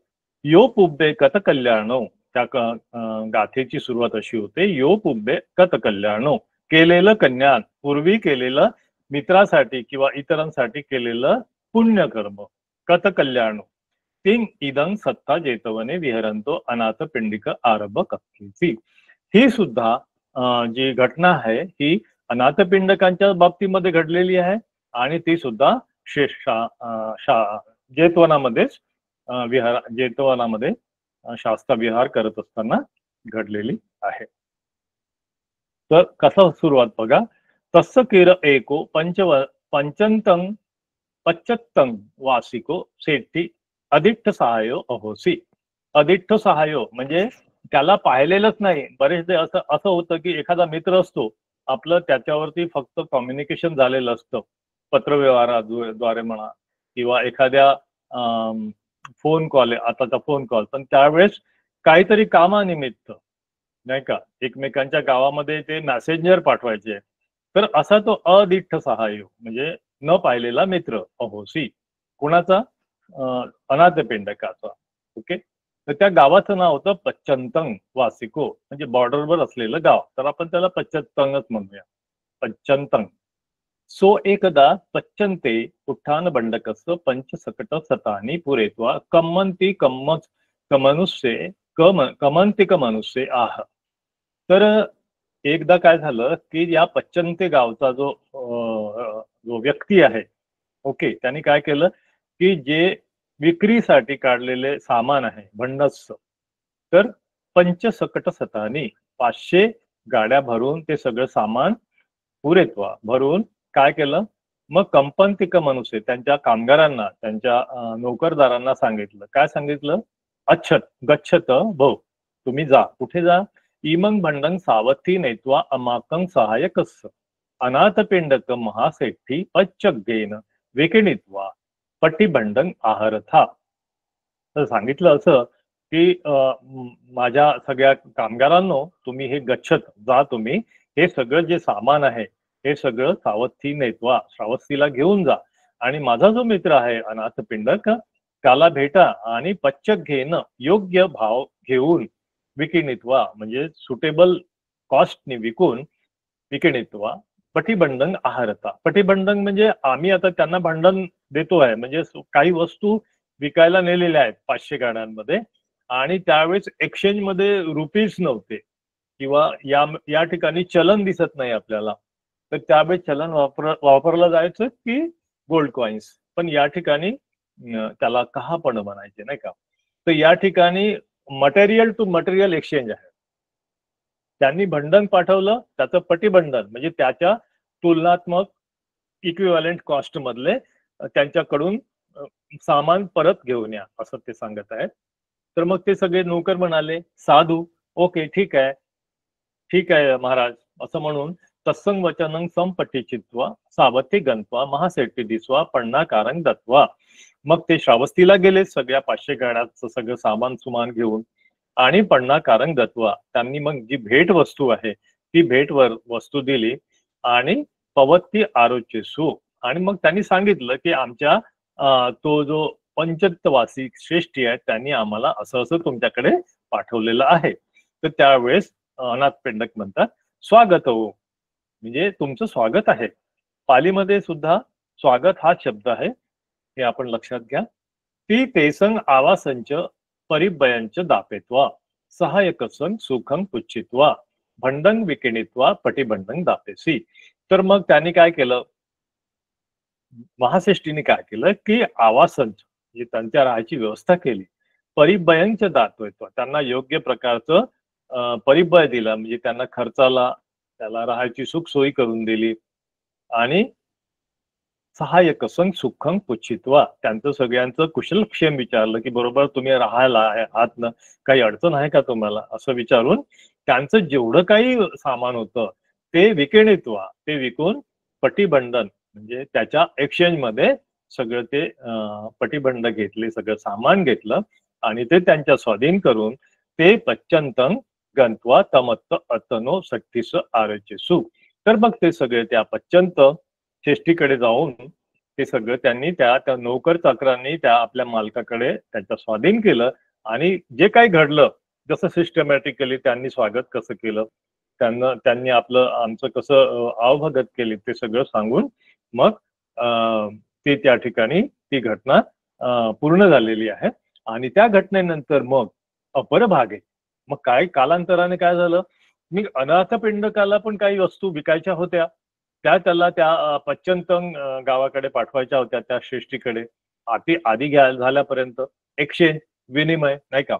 यो पुब्बे कथ कल्याणो. त्या गाथेची सुरुवात अशी होते, यो पुब्बे कथ कल्याणो, केलेलं कल्याण, पूर्वी केलेलं मित्रासाठी किंवा इतरांसाठी केलेलं पुण्यकर्म. कथ कल्याणो तिंग इदं सत्ता जेतवने विहरंतो अनाथ पिंडिक आरभ कथेची. ही सुद्धा जी घटना आहे ही अनाथपिंडकांच्या बाबतीमध्ये घडलेली आहे आणि ती सुद्धा जेतवनामध्येच जेतवनामध्ये शास्त्र विहार करत असताना घडलेली आहे. तर कसं सुरुवात बघा, तस्स किर एको पंचंतं पच्चत्तं वासिको सेठी अधिष्ठ सहायो अहोसी. अधिष्ठ सहायो म्हणजे त्याला पाहिलेलंच नाही. बरेचदा असं होतं की एखादा मित्र असतो आपलं, त्याच्यावरती फक्त कम्युनिकेशन झालेलं असतं पत्रव्यवहाराद्वारे म्हणा किंवा एखाद्या फोन कॉल, आताचा फोन कॉल, पण त्यावेळेस काहीतरी कामानिमित्त नाही का एकमेकांच्या गावामध्ये ते मेसेंजर पाठवायचे. तर असा तो अदिष्ठ सहाय्य म्हणजे न पाहिलेला मित्र अहोसी. कुणाचा? अनाथपिंडकाचा. ओके. तर त्या गावाचं नाव होतं पच्चंतं वासिको, म्हणजे बॉर्डरवर असलेलं गाव. तर आपण त्याला पच्चंतंगच म्हणूया, पच्चंतं. सो एकदा पच्चंते उत्थान बंडकस पंचसकट सतानी पुरेत्वा कम्मंती कमनुष्ये कमंतिक मनुष्ये आह. तर एकदा काय झालं की या पच्चंते गावचा जो व्यक्ती आहे, ओके, त्यांनी काय केलं की जे विक्रीसाठी काढलेले सामान आहे भंडस, तर पंचसकट सतानी 500 गाड्या भरून ते सगळं सामान पुरेत्वा भरून काय केलं, मग कंपंतिक मनुष्य त्यांच्या कामगारांना, त्यांच्या नोकरदारांना सांगितलं. काय सांगितलं? गच्छत भो, तुम्ही जा. कुठे जा? इमंग भंडंग सावथी नेत्वा अमाकंग सहायकस अनाथपिंडक महासेठी पच्चगेन विकिणित्वा पट्टीबंडंग आहरथा. तर सांगितलं असं की माझ्या सगळ्या कामगारांनो, तुम्ही हे गच्छत जा, तुम्ही हे सगळं जे सामान आहे हे सगळं सावथी नेत्वा, श्रावस्तीला घेऊन जा. आणि माझा जो मित्र आहे अनाथपिंडक, त्याला भेटा आणि पच्चक घेणं, योग्य भाव घेऊन विकिणित्वा म्हणजे सुटेबल कॉस्टने विकून विकिणित्वा पटीबंधन आहारता. पटीबंधन म्हणजे आम्ही आता त्यांना भांडण देतो आहे, म्हणजे काही वस्तू विकायला नेलेल्या आहेत 500 गाड्यांमध्ये आणि त्यावेळेस एक्सचेंज मध्ये रुपीज नव्हते किंवा या ठिकाणी चलन दिसत नाही आपल्याला. तर त्यावेळेस चलन वापरलं जायचं की गोल्ड कॉइन्स, पण या ठिकाणी त्याला कहापण म्हणायचे नाही का. तर या ठिकाणी मटेरियल टू मटेरियल एक्सचेंज आहे. त्यांनी बंधन पाठवलं, त्याचं पटीबंधन म्हणजे त्याच्या तुलनात्मक इक्विव्हॅलंट कॉस्ट मधले त्यांच्याकडून सामान परत घेऊन या असं ते सांगत आहेत. तर मग ते सगळे नोकर म्हणाले, साधू, ओके, ठीक आहे महाराज, असं म्हणून तत्संग वचनं संपट्टी चित्वा सावथी गंतवा महासेठी दिसवा पण्णा कारंग दत्वा. मग ते श्रावस्तीला गेले सगळ्या 500 गाड्याचं सगळं सामान सुमान घेऊन आणि पण्णा कारंग दत्वा. त्यांनी मग जी भेट वस्तू आहे ती भेट वस्तू दिली आणि पवत्ती आरोचे सु. आणि मग त्यांनी सांगितलं की आमच्या तो जो पंचत्वासी श्रेष्ठी आहेत त्यांनी आम्हाला असं असं तुमच्याकडे पाठवलेलं आहे. तर त्यावेळेस अनाथपिंडक म्हणतात स्वागत हो, म्हणजे तुमचं स्वागत आहे. पालीमध्ये सुद्धा स्वागत हा शब्द आहे, हे आपण लक्षात घ्या. ती तेसंग आवासंच परिबयंच दापेत्वा सहायकसंग सुखं पुच्छित्वा भंडंग विकिणित्वा पटिबंडंग दापेसी. तर मग त्यांनी काय केलं, महाश्रेष्ठीने काय केलं की आवासन म्हणजे त्यांच्या राहायची व्यवस्था केली. परिबयंच दातव्य, त्यांना योग्य प्रकारचं परिबय दिलं, म्हणजे त्यांना खर्चाला त्याला राहायची सुख सोयी करून दिली. आणि सहाय्यकसंग सुखं पुच्छित्वा, त्यांचं सगळ्यांचं कुशलक्षेम विचारलं की बरोबर तुम्ही राहायला आहात ना, काही अडचण आहे का तुम्हाला, असं विचारून त्यांचं जेवढं काही सामान होतं ते विकिणित्वा, ते विकून पटिबंधन म्हणजे त्याच्या एक्सचेंज मध्ये सगळं ते पटिबंध घेतले, सगळं सामान घेतलं आणि ते त्यांच्या स्वाधीन करून ते पच्चंतं गंत्वा तमत्त अतनो सट्टीस आरचेसू. तर मग ते सगळे त्या पच्चंत श्रेष्ठीकडे जाऊन ते सगळं त्यांनी त्या नोकर चाकरांनी त्या आपल्या मालकाकडे त्यांच्या स्वाधीन केलं. आणि जे काही घडलं, जसं सिस्टमॅटिकली त्यांनी स्वागत कसं केलं, त्यांनी आपलं आमचं कसं आवभगत केली ते सगळं सांगून मग ते त्या ठिकाणी ती घटना पूर्ण झालेली आहे. आणि त्या घटनेनंतर मग अपर भागे मग काय कालांतराने काय झालं, मी अनाथपिंडकाला पण काही वस्तू विकायच्या होत्या, त्याला त्या पच्चंतं गावाकडे पाठवायच्या होत्या त्या श्रेष्ठीकडे, आधी झाल्यापर्यंत एक्सचेंज विनिमय नाही का.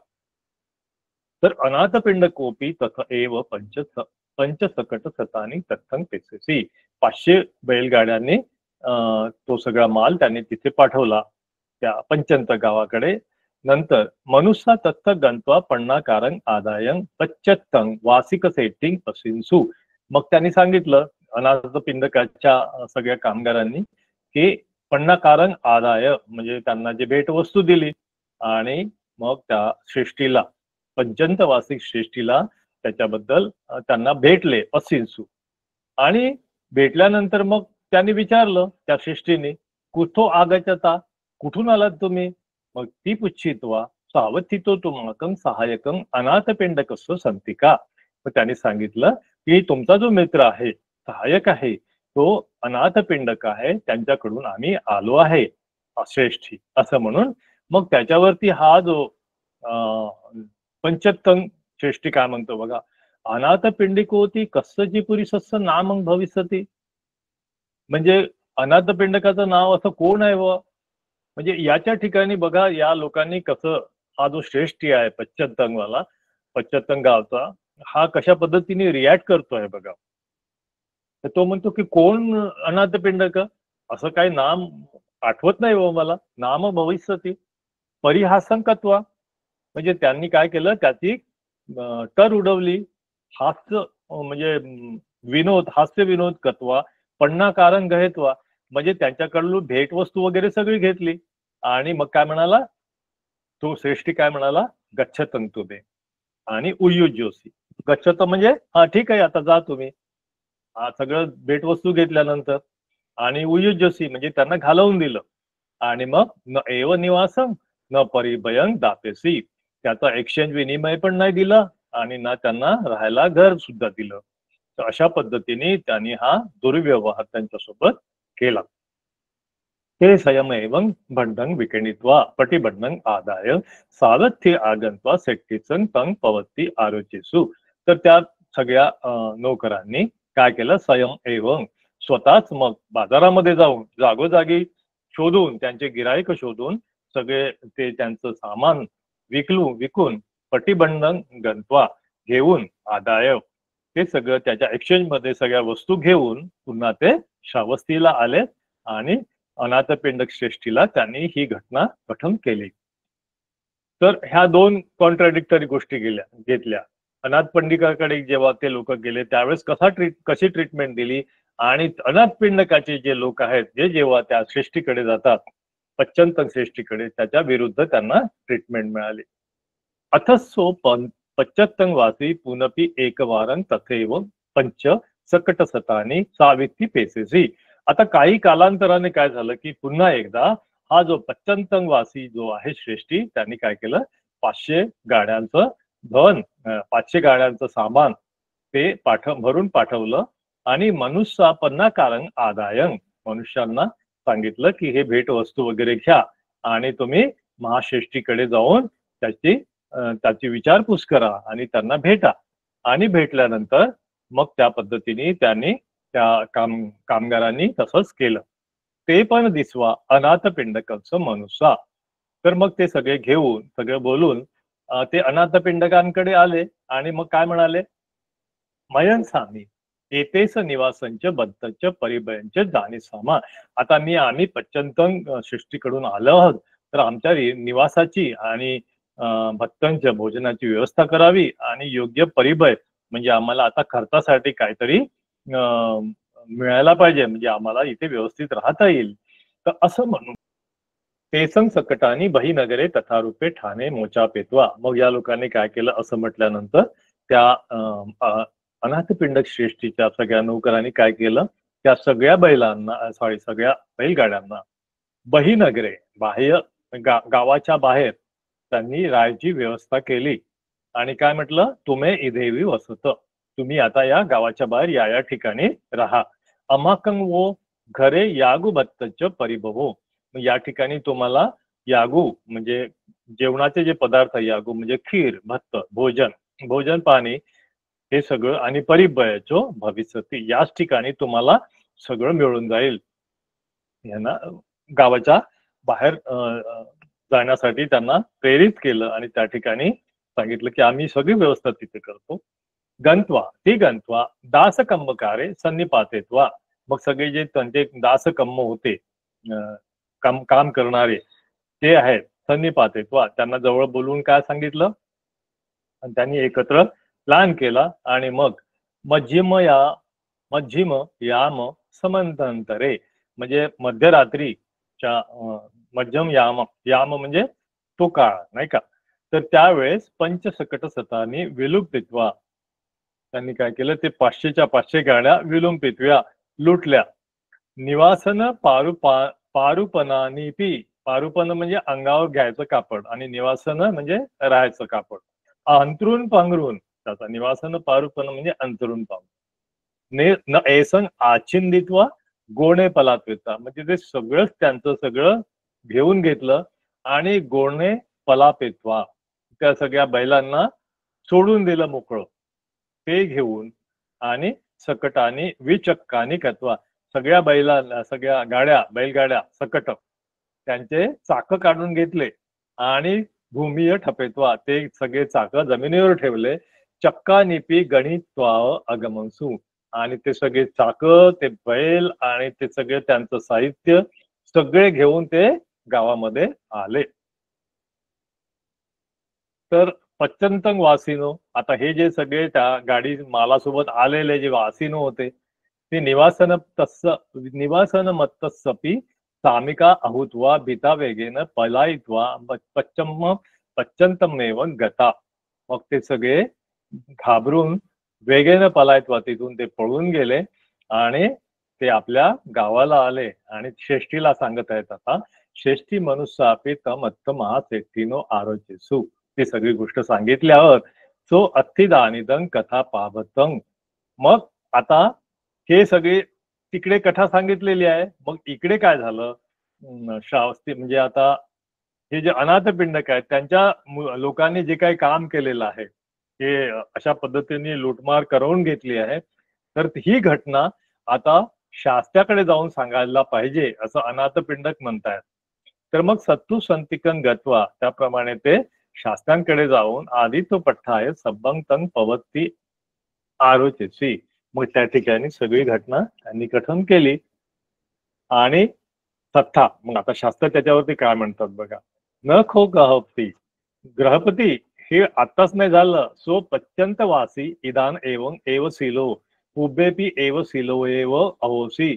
तर अनाथपिंडकोपी तथ एव पंचसकट सतानी तत्थं पेसेसी, 500 बैलगाड्यांनी तो सगळा माल त्यांनी तिथे पाठवला त्या पंचंत गावाकडे. नंतर मनुष्य तत्थ गंत्वा पण्णाकारंग आदायं पच्चत्तं वासिक सेटिंग पसिंसू. मग त्यांनी सांगितलं अनाथपिंडकाच्या सगळ्या कामगारांनी की पण्णाकारंग आदाय म्हणजे त्यांना जे भेटवस्तू दिली आणि मग त्या श्रेष्ठीला पंचंतवासिक श्रेष्ठीला त्याच्याबद्दल त्यांना भेटले पसिंसू. आणि भेटल्यानंतर मग त्यांनी विचारलं त्या श्रेष्ठीने कुठो आगचता, कुठून आलात तुम्ही. मग ती पुच्छित्वा सावथितो तुमाकं सहायकं अनाथपिंडकस्य संतिका. मग त्यांनी सांगितलं की तुमचा जो मित्र आहे, सहायक आहे, तो अनाथपिंडक आहे, त्यांच्याकडून आम्ही आलो आहे श्रेष्ठी असं म्हणून. मग त्याच्यावरती हा जो पंचत्तं श्रेष्ठी काय म्हणतो बघा, अनाथपिंडिकोती कस्सची पुरी सस्स नामं भविष्यती. म्हणजे अनाथपिंडकाचं नाव असं कोण आहे व, म्हणजे याच्या ठिकाणी बघा या लोकांनी कसं, हा जो श्रेष्ठी आहे पच्चत्तंगवाला, पच्चत्तं गावचा, हा कशा पद्धतीने रिॲक्ट करतोय बघा. तर तो म्हणतो की कोण अनाथपिंडक, असं काही नाम आठवत नाही व मला, नाम भविष्यती परिहासंकत्वा. म्हणजे त्यांनी काय केलं, त्याची टर उडवली, हास्य म्हणजे विनोद, हास्य विनोद कत्वा पण्णाकारंग गहेत्वा, म्हणजे त्यांच्याकडून भेटवस्तू वगैरे सगळी घेतली. आणि मग काय म्हणाला तो श्रेष्ठी, काय म्हणाला गच्छतं तुमे आणि उयुज्योसी. गच्छत म्हणजे हा ठीक आहे आता जा तुम्ही, सगळं भेटवस्तू घेतल्यानंतर. आणि उयुज्योसी म्हणजे त्यांना घालवून दिलं. आणि मग न एव निवासं न परिभयं दापेसी, त्याचा एक्सचेंज विनिमय पण नाही दिला आणि ना त्यांना राहायला घर सुद्धा दिलं. तर अशा पद्धतीने त्यांनी हा दुर्व्यवहार त्यांच्यासोबत केला. ते स्वयं एवं भंडंग विकिणित्वा पटिबंधं आदाय सावथ्य आगंत्वा सेट्टीचं तं पवत्ती आरोचेसू. तर त्या सगळ्या नोकरांनी काय केलं, स्वयं एवं स्वतःच मग बाजारामध्ये जाऊन जागोजागी शोधून, त्यांचे गिराईक शोधून सगळे ते त्यांचं सामान विकून पटिबंधन गंत्वा घेऊन आदाय, ते सगळं त्याच्या एक्सचेंज मध्ये सगळ्या वस्तू घेऊन पुन्हा ते श्रावस्तीला आले आणि अनाथपिंडक श्रेष्ठीला त्यांनी ही घटना कथन केली. तर ह्या दोन कॉन्ट्राडिक्टरी गोष्टी घेतल्या. अनाथपिंडिकाकडे जेव्हा ते लोक गेले त्यावेळेस कशी ट्रीटमेंट दिली, आणि अनाथपिंडकाचे जे लोक आहेत जे जेव्हा त्या श्रेष्ठीकडे जातात, पच्चंतं श्रेष्ठीकडे, त्याच्या विरुद्ध त्यांना ट्रीटमेंट मिळाली. अथसो पच्चत्तं वासी पुनपी एकवारं तथैव पंच सकट सतानी सावित्री पेसेसी. आता काही कालांतराने काय झालं की पुन्हा एकदा हा जो पच्चंतंग वासी जो आहे श्रेष्ठी, त्यांनी काय केलं, 500 गाड्यांचं धन, 500 गाड्यांचं सामान ते भरून पाठवलं आणि मनुष्यापन्ना कारण आदायन, मनुष्यांना सांगितलं की हे भेट वस्तू वगैरे घ्या आणि तुम्ही महाश्रेष्ठीकडे जाऊन त्याची विचारपूस करा आणि त्यांना भेटा. आणि भेटल्यानंतर मग त्या पद्धतीने त्यांनी त्या कामगारांनी तसंच केलं. ते पण दिसवा अनाथ पिंडकांचं मनुष्या. तर मग ते सगळे घेऊन सगळं बोलून ते अनाथ पिंडकांकडे आले आणि मग काय म्हणाले, मयन सामी एतेस निवासंच बद्धच परिभयंच जाणी सामा. आता आम्ही पच्चंतंग सृष्टीकडून आलो आहोत, तर आमच्या निवासाची आणि भक्तांच्या भोजनाची व्यवस्था करावी आणि योग्य परिभय म्हणजे आम्हाला आता खर्चासाठी काहीतरी मिळायला पाहिजे, म्हणजे आम्हाला इथे व्यवस्थित राहता येईल. तर असं म्हणून तेसंग सकटानी बहीनगरे तथा रूपे ठाणे मोचा पेतवा. मग या लोकांनी काय केलं असं म्हटल्यानंतर त्या अनाथपिंडक श्रेष्ठीच्या सगळ्या नौकरांनी काय केलं, त्या सगळ्या सगळ्या बैलगाड्यांना बहीनगरे बाह्य गावाच्या बाहेर त्यांनी राहायची व्यवस्था केली आणि काय म्हटलं, तुम्ही इधेवी वसत, तुम्ही आता या गावाच्या बाहेर या ठिकाणी राहा. अमाकंग वो घरे यागू भत्तच परिभवो. या ठिकाणी तुम्हाला यागू म्हणजे जेवणाचे जे पदार्थ, यागू म्हणजे खीर, भत्त, भोजन पाणी हे सगळं आणि परिभयचो भविष्यती, याच ठिकाणी तुम्हाला सगळं मिळून जाईल. यांना गावाच्या बाहेर जाण्यासाठी त्यांना प्रेरित केलं आणि त्या ठिकाणी सांगितलं की आम्ही सगळी व्यवस्था तिथे करतो. गंत्वा दासकंमकारे सन्निपातेत्वा. मग सगळे जे त्यांचे दासकम्म होते, काम करणारे ते आहेत, सन्निपातेत्वा, त्यांना जवळ बोलवून काय सांगितलं आणि त्यांनी एकत्र प्लॅन केला आणि मग मध्यम याम समंतरे म्हणजे मध्यरात्रीच्या मध्यम याम म्हणजे तो काळ नाही का. तर त्यावेळेस पंचसकट सतानी विलुप्तित्वा, त्यांनी काय केलं, ते 500च्या 500 गाड्या विलुंपित्व्या, लुटल्या. निवासन पारुपनानी पी, पारुपन म्हणजे अंगावर घ्यायचं कापड आणि निवासन म्हणजे राहायचं कापड. अंतरून पांघरून, त्याचा निवासन पारुपन म्हणजे अंतरून पांघरून. ऐसन आचिंदित्वा गोणे पलात्विता, म्हणजे ते सगळंच त्यांचं सगळं घेऊन घेतलं आणि गोणे पलापेत्वा, त्या सगळ्या बैलांना सोडून दिलं मोकळं. ते घेऊन आणि सकटाने विचक्कानी कत्वा, सगळ्या बैलगाड्या सकट त्यांचे चाक काढून घेतले आणि भूमीय ठपेत्वा, ते सगळे चाक जमिनीवर ठेवले. चक्का निपी गणित्वा अगमनसू, आणि ते सगळे चाक, ते बैल आणि ते सगळे त्यांचं साहित्य सगळे घेऊन ते गावामध्ये आले. तर पच्चंतंग वासिनो, आता हे जे सगळे त्या गाडी मालासोबत आलेले जे वासिनो होते ते निवासन मत्तसपी सामिका अहुत्वा भीता वेगेन पलायित्वा पच्चंतमेव गता. मग ते सगळे घाबरून वेगेनं पलायित्वा, तिथून ते पळून गेले आणि ते आपल्या गावाला आले आणि श्रेष्ठीला सांगत आहेत, आता श्रेष्ठी मनुष्यापी तमत्त महाश्रेष्ठीनो आरोचेसू. ती सगळी गोष्ट सांगितल्यावर सो अत्थिदानिदंग कथा पावतंग. मग आता हे सगळे तिकडे कथा सांगितलेली आहे. मग इकडे काय झालं, श्रावस्ती म्हणजे आता हे जे अनाथ पिंडक आहेत त्यांच्या लोकांनी जे काही काम केलेलं आहे, हे अशा पद्धतीने लूटमार करवून घेतली आहे, तर ही घटना आता शास्त्याकडे जाऊन सांगायला पाहिजे असं अनाथ पिंडक म्हणतायत. तर मग सत्तू संतिकन गत्वा, त्याप्रमाणे ते शास्त्रांकडे जाऊन आधी तो पठ्ठा आहे सबंग तंग पवत्ती आरोचेसी. मग त्या ठिकाणी सगळी घटना त्यांनी कथन केली आणि सत्ता. मग आता शास्त्र त्याच्यावरती काय म्हणतात बघा, न खो ग्रहपती हे आत्ताच नाही झालं. सो पच्चंत वासी इदान एव सिलो उभेपी एव सिलो एव अहोसी.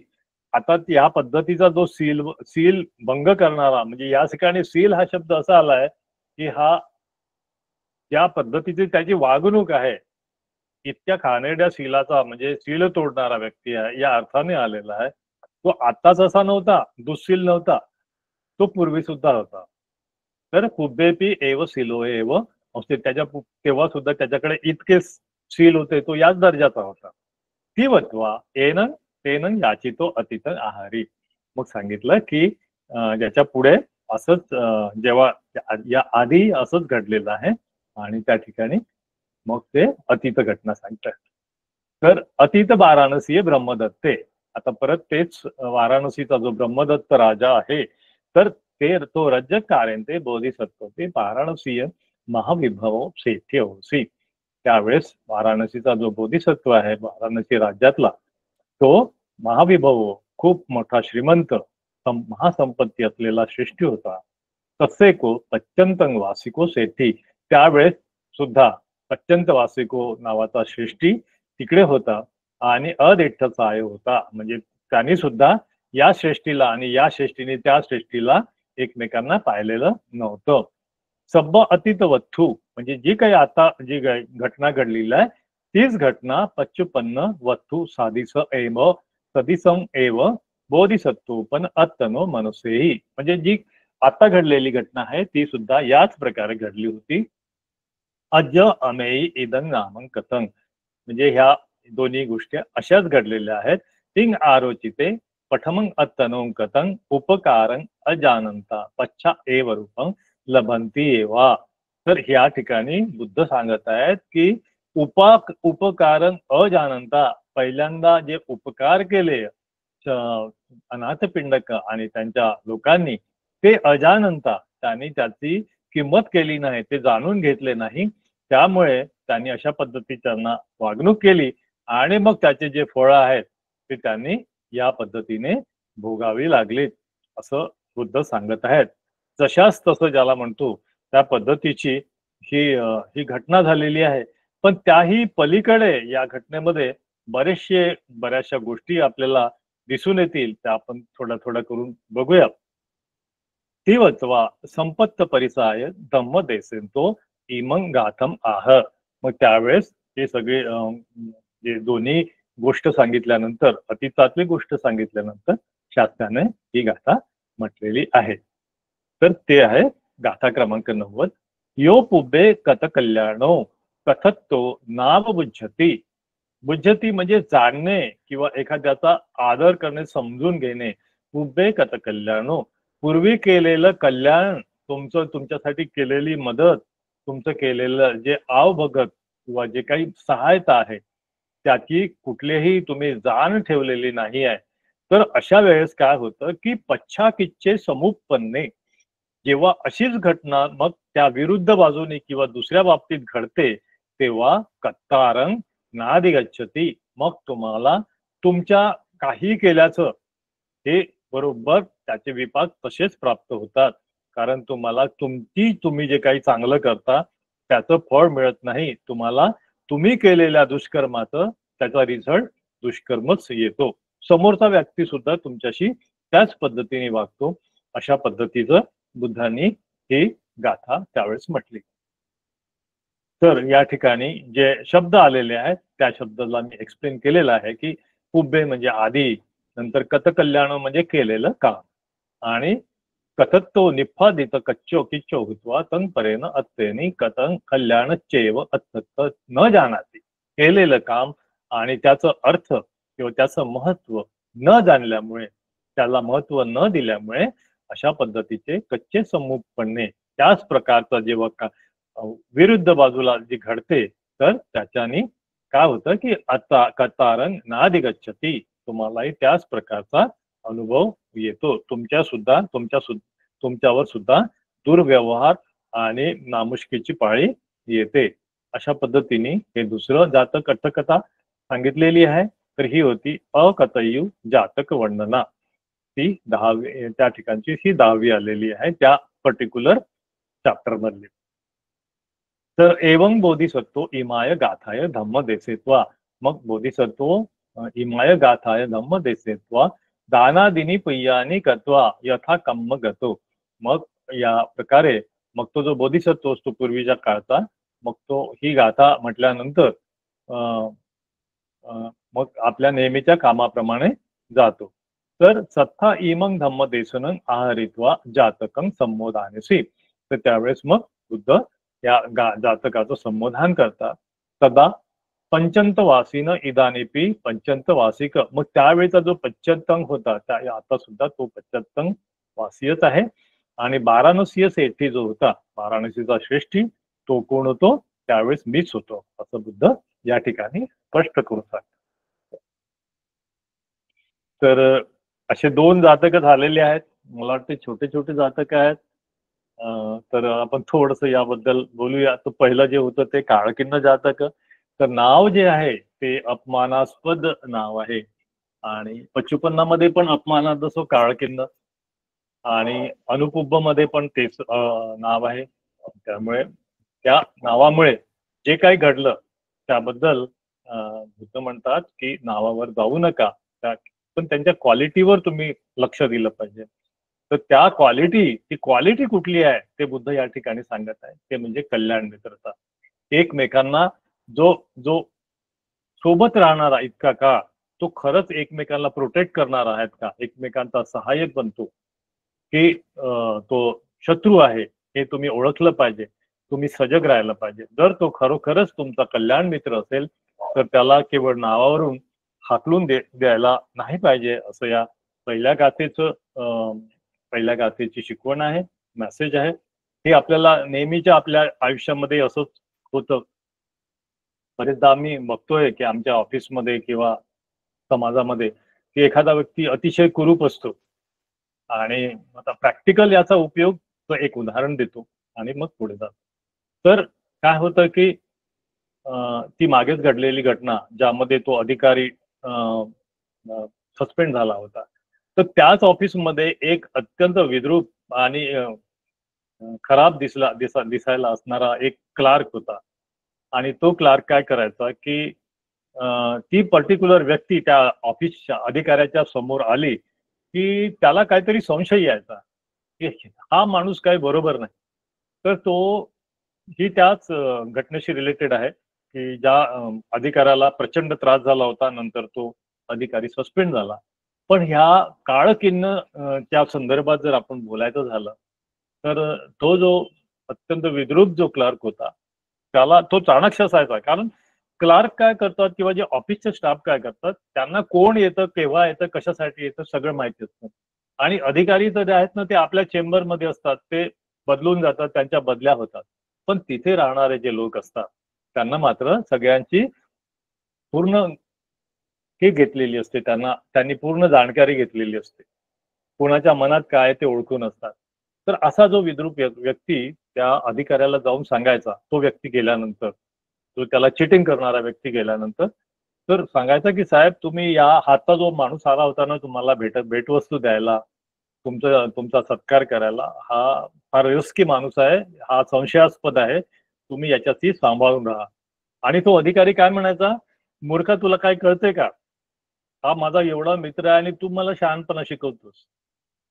आता या पद्धतीचा जो सील भंग करणारा, म्हणजे या ठिकाणी सील हा शब्द असा आलाय की हा ज्या पद्धतीची त्याची वागणूक आहे, इतक्या खाणेरड्या सीलाचा म्हणजे सील तोडणारा व्यक्ती आहे या अर्थाने आलेला आहे. तो आत्ताच असा नव्हता, दुःशील नव्हता. तो पूर्वी सुद्धा होता. तर कुब्बेपी एव सिलोए एव असे तेव्हा सुद्धा त्याच्याकडे इतके शील होते, तो याच दर्जाचा होता. ती वत्वा येन तेन याचितो अतित आहारी. मग सांगितलं की ज्याच्या पुढे असंच जेव्हा या आधी असंच घडलेलं आहे आणि त्या ठिकाणी मग ते अतीत घटना सांगतात. तर अतीत वाराणसी ब्रह्मदत्ते. आता परत तेच वाराणसीचा जो ब्रह्मदत्त राजा आहे, तर तो रज्जक कारण ते बोधिसत्व ते वाराणसीय महाविभव सेठे होसी. त्यावेळेस वाराणसीचा जो बोधिसत्व आहे वाराणसी राज्यातला, तो महाविभव खूप मोठा श्रीमंत महासंपत्ती असलेला श्रेष्ठी होता. तसे को अत्यंत वासिको सेठी. त्यावेळेस सुद्धा अत्यंत वासिको नावाचा श्रेष्ठी तिकडे होता आणि अदेठ्ठचा आय होता. म्हणजे त्यांनी सुद्धा या श्रेष्ठीला आणि या श्रेष्ठीने त्या श्रेष्ठीला एकमेकांना पाहिलेलं नव्हतं. सब्ब अतीत वत्थू म्हणजे जी काही आता जी घटना घडलेली आहे तीच घटना पच्चुपन्न वत्थू सदिसम एव बोधिसत्व पण अत्तनो मनुष्यही. म्हणजे जी आता घडलेली घटना आहे ती सुद्धा याच प्रकारे घडली होती. अज्य अमेयी इदं नामं कथं. म्हणजे ह्या दोन्ही गोष्टी अशाच घडलेल्या आहेत. तिंग आरोचिते पठमं अत्तनं कथं उपकारं अजानंता पच्छा एव रूपं लभंती एवा. तर ह्या ठिकाणी बुद्ध सांगत आहेत की उपकारं अजानंता, पहिल्यांदा जे उपकार केले अनाथपिंडक आणि त्यांच्या लोकांनी ते अजानंता, त्यांनी त्याची किंमत केली नाही, ते जाणून घेतले नाही. त्यामुळे त्यांनी अशा पद्धतीच्या वागणूक केली आणि मग त्याचे जे फळ आहेत ते त्यांनी या पद्धतीने भोगावी लागलीत असं बुद्ध सांगत आहेत. जशाच तसं ज्याला म्हणतो त्या पद्धतीची ही घटना झालेली आहे. पण त्याही पलीकडे या घटनेमध्ये बऱ्याचशा गोष्टी आपल्याला दिसून येतील, त्या आपण थोडा करून बघूया. ती वचवा संपत्त परिसाय धम्म देसेंतो इमंग गाथम आह. मग त्यावेळेस हे सगळे जे दोन्ही गोष्ट सांगितल्यानंतर, अतीतातली गोष्ट सांगितल्यानंतर शास्त्राने ही गाथा म्हटलेली आहे. तर ते आहे गाथा क्रमांक 90. यो पुबे कथ कल्याणो कथत्तो नाव बुद्धती. बुद्धती म्हणजे जाणणे किंवा एखाद्याचा आदर करणे, समजून घेणे. पुबे कथ कल्याणो, पूर्वी केलेलं कल्याण, तुमच्यासाठी केलेली मदत, तुमचं केलेलं जे आवभगत किंवा जे काही सहायता आहे त्याची कुठलीही तुम्ही जाण ठेवलेली नाही आहे. तर अशा वेळेस काय होतं की पच्छाकिच्चे समुपन्ने, जेव्हा अशीच घटना मग त्या विरुद्ध बाजूने किंवा दुसऱ्या बाबतीत घडते तेव्हा कत्तारंग नादी गच्छती. मग तुम्हाला तुमच्या काही केल्याचं हे बरोबर त्याचे विपाक तसेच प्राप्त होतात. कारण तुम्ही जे काही चांगलं करता त्याचं फळ मिळत नाही तुम्हाला. तुम्ही केलेल्या दुष्कर्माचं त्याचा रिझल्ट दुष्कर्मच येतो. समोरचा व्यक्ती सुद्धा तुमच्याशी त्याच पद्धतीने वागतो. अशा पद्धतीचं बुद्धांनी ही गाथा त्यावेळेस म्हटली. तर या ठिकाणी जे शब्द आलेले आहेत त्या शब्दाला मी एक्सप्लेन केलेलं आहे की पुब्बे म्हणजे आधी, नंतर कथकल्याण म्हणजे केलेलं काम, आणि कथत्तो निफादित कच्चो किच्चो हुत्वा तं परेन अत्तेनी कथं कल्याणच्चेव अत्तत्त न जानाती. केलेलं काम आणि त्याचं अर्थ किंवा त्याचं महत्व न जाणल्यामुळे, त्याला महत्व न दिल्यामुळे अशा पद्धतीचे कच्चे सम्मुखपणे त्याच प्रकारचा जेव्हा विरुद्ध बाजूला जी घडते तर त्याच्यानी काय होतं की आता कतारंग नादी गच्छती, तुम्हालाही त्याच प्रकारचा अनुभव येतो. तुमच्यावर सुद्धा दुर्व्यवहार आणि नामुष्कीची पाळी येते. अशा पद्धतीने हे दुसरं जातक कथकथा सांगितलेली आहे. तर ही होती अकथय्यू जातक वर्णना. ती 10वी त्या ठिकाणची ही 10वी आलेली आहे त्या पर्टिक्युलर चॅप्टर मधली. तर एवं बोधिसत्व इमाय गाथाय धम्म देसेत्वा. मग बोधिसत्व इमाय गाथाय धम्म देसेत्वा दानादिनी पुय्यानी कत्वा यथा कम्म गतो. मग या प्रकारे मग तो जो बोधिसत्व असतो पूर्वीच्या काळचा, मग तो ही गाथा म्हटल्यानंतर मग आपल्या नेहमीच्या कामाप्रमाणे जातो. तर सत्था इमंग धम्म देशनं आहरित्वा जातकं संमोधानसी. तर त्यावेळेस मग बुद्ध या जातकाचं संबोधन करतात. तदा पंचंतवासीनं इदानीपी पंचंतवासिक. मग त्यावेळेचा जो पश्चंतंग होता त्या आता सुद्धा तो पश्चंतंग वासीयच आहे. आणि वाराणसीय सेठी जो होता, वाराणसीचा श्रेष्ठी, तो कोण होतो? त्यावेळेस मीच होतो, असं बुद्ध या ठिकाणी स्पष्ट करून सांगतात. तर असे 2 जातक झालेले आहेत. मला वाटते छोटे छोटे जातक आहेत. तर आपण थोडस याबद्दल बोलूया. तर पहिलं जे होतं ते काळखिन्न जातक. तर नाव जे आहे ते अपमानास्पद नाव आहे आणि पचुपन्नामध्ये पण अपमानात असो काळखिन्न, आणि अनुपुब्ब मध्ये पण तेच नाव आहे. त्यामुळे त्या नावामुळे जे काही घडलं त्याबद्दल बुद्ध म्हणतात की नावावर जाऊ नका, पण त्यांच्या क्वालिटीवर तुम्ही लक्ष दिलं पाहिजे. तर त्या ती क्वालिटी कुठली आहे ते बुद्ध या ठिकाणी सांगत आहे. ते म्हणजे कल्याण मित्रता. एकमेकांना जो जो सोबत राहणारा इतका का, तो खरंच एकमेकांना प्रोटेक्ट करणारा आहेत का, एकमेकांचा सहाय्यक बनतो की तो शत्रू आहे हे तुम्ही ओळखलं पाहिजे. तुम्ही सजग राहायला पाहिजे. जर तो खरोखरच तुमचा कल्याण मित्र असेल तर त्याला केवळ नावावरून हाकलून द्यायला नाही पाहिजे, असं या पहिल्या गाथेची शिकवण आहे, मेसेज आहे. हे आपल्याला नेहमीच्या आपल्या आयुष्यामध्ये असंच होतं. बरेचदा आम्ही बघतोय की आमच्या ऑफिसमध्ये किंवा समाजामध्ये की एखादा व्यक्ती अतिशय कुरूप असतो आणि आता प्रॅक्टिकल याचा उपयोग एक उदाहरण देतो आणि मग पुढे जातो. तर काय होतं की ती मागेच घडलेली घटना ज्यामध्ये तो अधिकारी सस्पेंड झाला होता. तर त्याच ऑफिसमध्ये एक अत्यंत विद्रूप आणि खराब दिसायला असणारा एक क्लार्क होता. आणि तो क्लार्क काय करायचा की ती पर्टिक्युलर व्यक्ती त्या ऑफिसच्या अधिकाऱ्याच्या समोर आली की त्याला काहीतरी संशय यायचा की हा माणूस काही बरोबर नाही. तर तो ही त्याच घटनेशी रिलेटेड आहे की ज्या अधिकाऱ्याला प्रचंड त्रास झाला होता, नंतर तो अधिकारी सस्पेंड झाला. पण ह्या काळकिन्न त्या संदर्भात जर आपण बोलायचं झालं तर तो जो अत्यंत विद्रूप जो क्लार्क होता त्याला तो चाणक्य असायचा. कारण क्लार्क काय करतात किंवा जे ऑफिसचे स्टाफ काय करतात त्यांना कोण येतं, केव्हा येतं, कशासाठी येतं सगळं माहिती असतं. आणि अधिकारी तर आहेत ना ते आपल्या चेंबरमध्ये असतात, ते बदलून जातात, त्यांच्या बदल्या होतात. पण तिथे राहणारे जे लोक असतात त्यांना मात्र सगळ्यांची पूर्ण हे घेतलेली असते, त्यांनी पूर्ण जाणकारी घेतलेली असते. कोणाच्या मनात काय ते ओळखून असतात. तर असा जो विद्रूप व्यक्ती त्या अधिकाऱ्याला जाऊन सांगायचा, तो व्यक्ती गेल्यानंतर, तो त्याला चिटिंग करणारा व्यक्ती गेल्यानंतर, तर सांगायचा की साहेब तुम्ही हाचा जो माणूस आला होता ना तुम्हाला भेटवस्तू द्यायला, तुमचा सत्कार करायला, हा फार रिस्की माणूस आहे, हा संशयास्पद आहे, तुम्ही याच्याशी सांभाळून राहा. आणि तो अधिकारी काय म्हणायचा, मूर्खा तुला काय कळतंय का, हा माझा एवढा मित्र आहे आणि तू मला शहाणपणा शिकवतोस.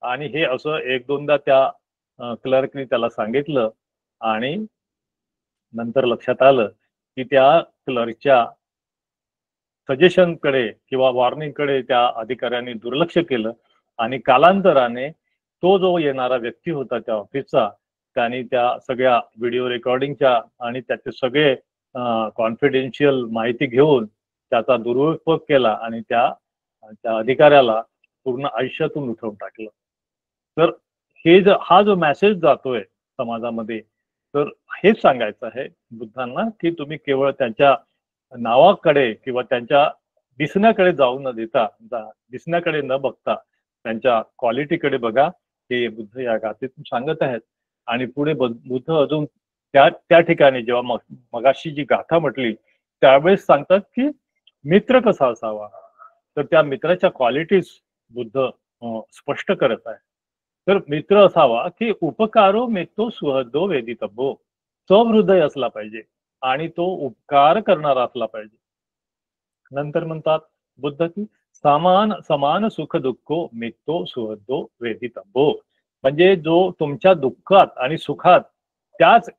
आणि हे असं एक दोनदा त्या क्लर्कनी त्याला सांगितलं आणि नंतर लक्षात आलं की त्या क्लर्कच्या सजेशनकडे किंवा वॉर्निंगकडे त्या अधिकाऱ्यांनी दुर्लक्ष केलं आणि कालांतराने तो जो येणारा व्यक्ती होता त्या ऑफिसचा, त्यांनी त्या सगळ्या व्हिडिओ रेकॉर्डिंगच्या आणि त्याचे सगळे कॉन्फिडेन्शियल माहिती घेऊन त्याचा दुरुपयोग केला आणि त्या अधिकाऱ्याला पूर्ण आयुष्यातून उठवून टाकलं. तर हा जो मेसेज जातोय समाजामध्ये, तर हेच सांगायचं आहे बुद्धांना की तुम्ही केवळ त्यांच्या नावाकडे किंवा त्यांच्या दिसण्याकडे जाऊ न देता, दिसण्याकडे न बघता त्यांच्या क्वालिटीकडे बघा, हे बुद्ध या गाथेतून सांगत आहेत. आणि पुढे बुद्ध अजून त्या ठिकाणी जेव्हा मगाशी जी गाथा म्हटली त्यावेळेस सांगतात की मित्र कसा असावा, तर त्या मित्राच्या क्वालिटीज बुद्ध स्पष्ट करत आहे. तर मित्र असावा की उपकारो मेतो सुहृदो वेदितव्यो, सहृदय असला पाहिजे आणि तो उपकार करणारा असला पाहिजे. नंतर म्हणतात बुद्ध की समान सुख दुःखो मितो सुहृदो वेदितव्यो, म्हणजे जो तुमच्या दुःखात आणि सुखात त्याच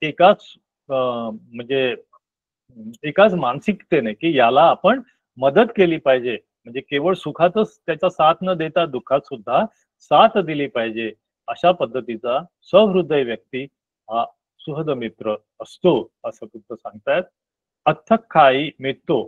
एकाच मानसिकतेने की याला आपण मदत केली पाहिजे, म्हणजे केवळ सुखातच त्याचा साथ न देता दुःखात सुद्धा साथ दिली पाहिजे, अशा पद्धतीचा सहृदय व्यक्ती हा सुहृद मित्र असतो, असं बुद्ध सांगतायत. अथक्खाई मित्तो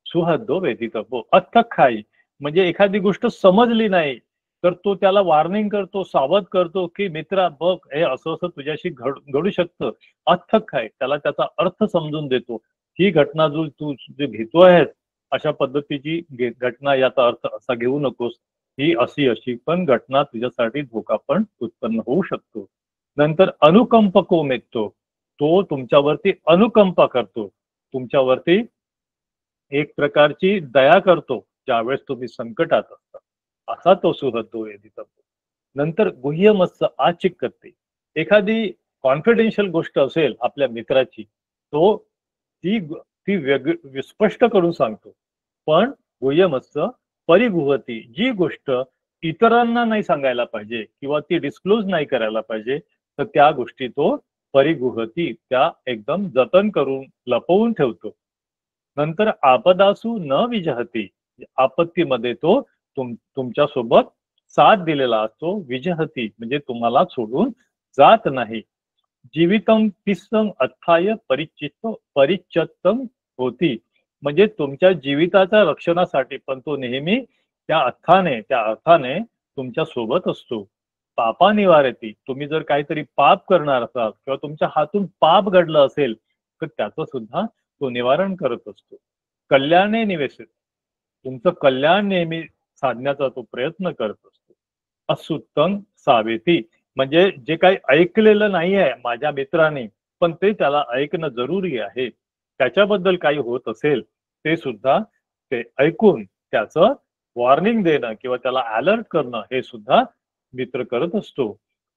सुहद्दो वेदितव्यो. अथक्खाई म्हणजे एखादी गोष्ट समजली नाही तर तो त्याला वॉर्निंग करतो, सावध करतो की मित्रा बघ हे असं असं तुझ्याशी घडू शकतं. अथक्खाई त्याला त्याचा अर्थ समजून देतो. ही घटना जो तू जे घेतो आहेस अशा पद्धतीची घटना, याचा अर्थ असा घेऊ नकोस, ही अशी अशी पण घटना तुझ्यासाठी धोका पण उत्पन्न होऊ शकतो. नंतर अनुकंपको मित्तो, तो तुमच्यावरती अनुकंपा करतो, तुमच्यावरती एक प्रकारची दया करतो ज्यावेळेस तुम्ही संकटात असता, असा तो सुहृदो वेदितव्यो. नंतर गुह्यमस्स आचिक्कते, एखादी कॉन्फिडेन्शियल गोष्ट असेल आपल्या मित्राची, तो ती ती स्पष्ट करून सांगतो. पण गुह्यमस्स परिगुहती, जी गोष्ट इतरांना नाही सांगायला पाहिजे किंवा ती डिस्क्लोज नाही करायला पाहिजे, तर त्या गोष्टी तो परिगुहती, त्या एकदम जतन करून लपवून ठेवतो. नंतर आपदासू न विजहती, आपत्तीमध्ये तो तुमच्या सोबत साथ दिलेला असतो. विजहती म्हणजे तुम्हाला सोडून जात नाही. जीवितम तिस्सम अथाय परिच्यत्तम होती, म्हणजे तुमच्या जीविताच्या रक्षणासाठी पण तो नेहमी त्या अर्थाने तुमच्या सोबत असतो. पापा निवारती, तुम्ही जर काहीतरी पाप करणार असाल किंवा तुमच्या हातून पाप घडलं असेल तर त्याचं सुद्धा तो निवारण करत असतो. कल्याणे निवेशित, तुमचं कल्याण नेहमी साधण्याचा तो प्रयत्न करत असतो. असुत्तम सावेती, म्हणजे जे काही ऐकलेलं नाही आहे माझ्या मित्राने पण ते त्याला ऐकणं जरुरी आहे, त्याच्याबद्दल काही होत असेल ते सुद्धा ते ऐकून त्याचं वॉर्निंग देणं किंवा त्याला अलर्ट करणं हे सुद्धा मित्र करत असतो.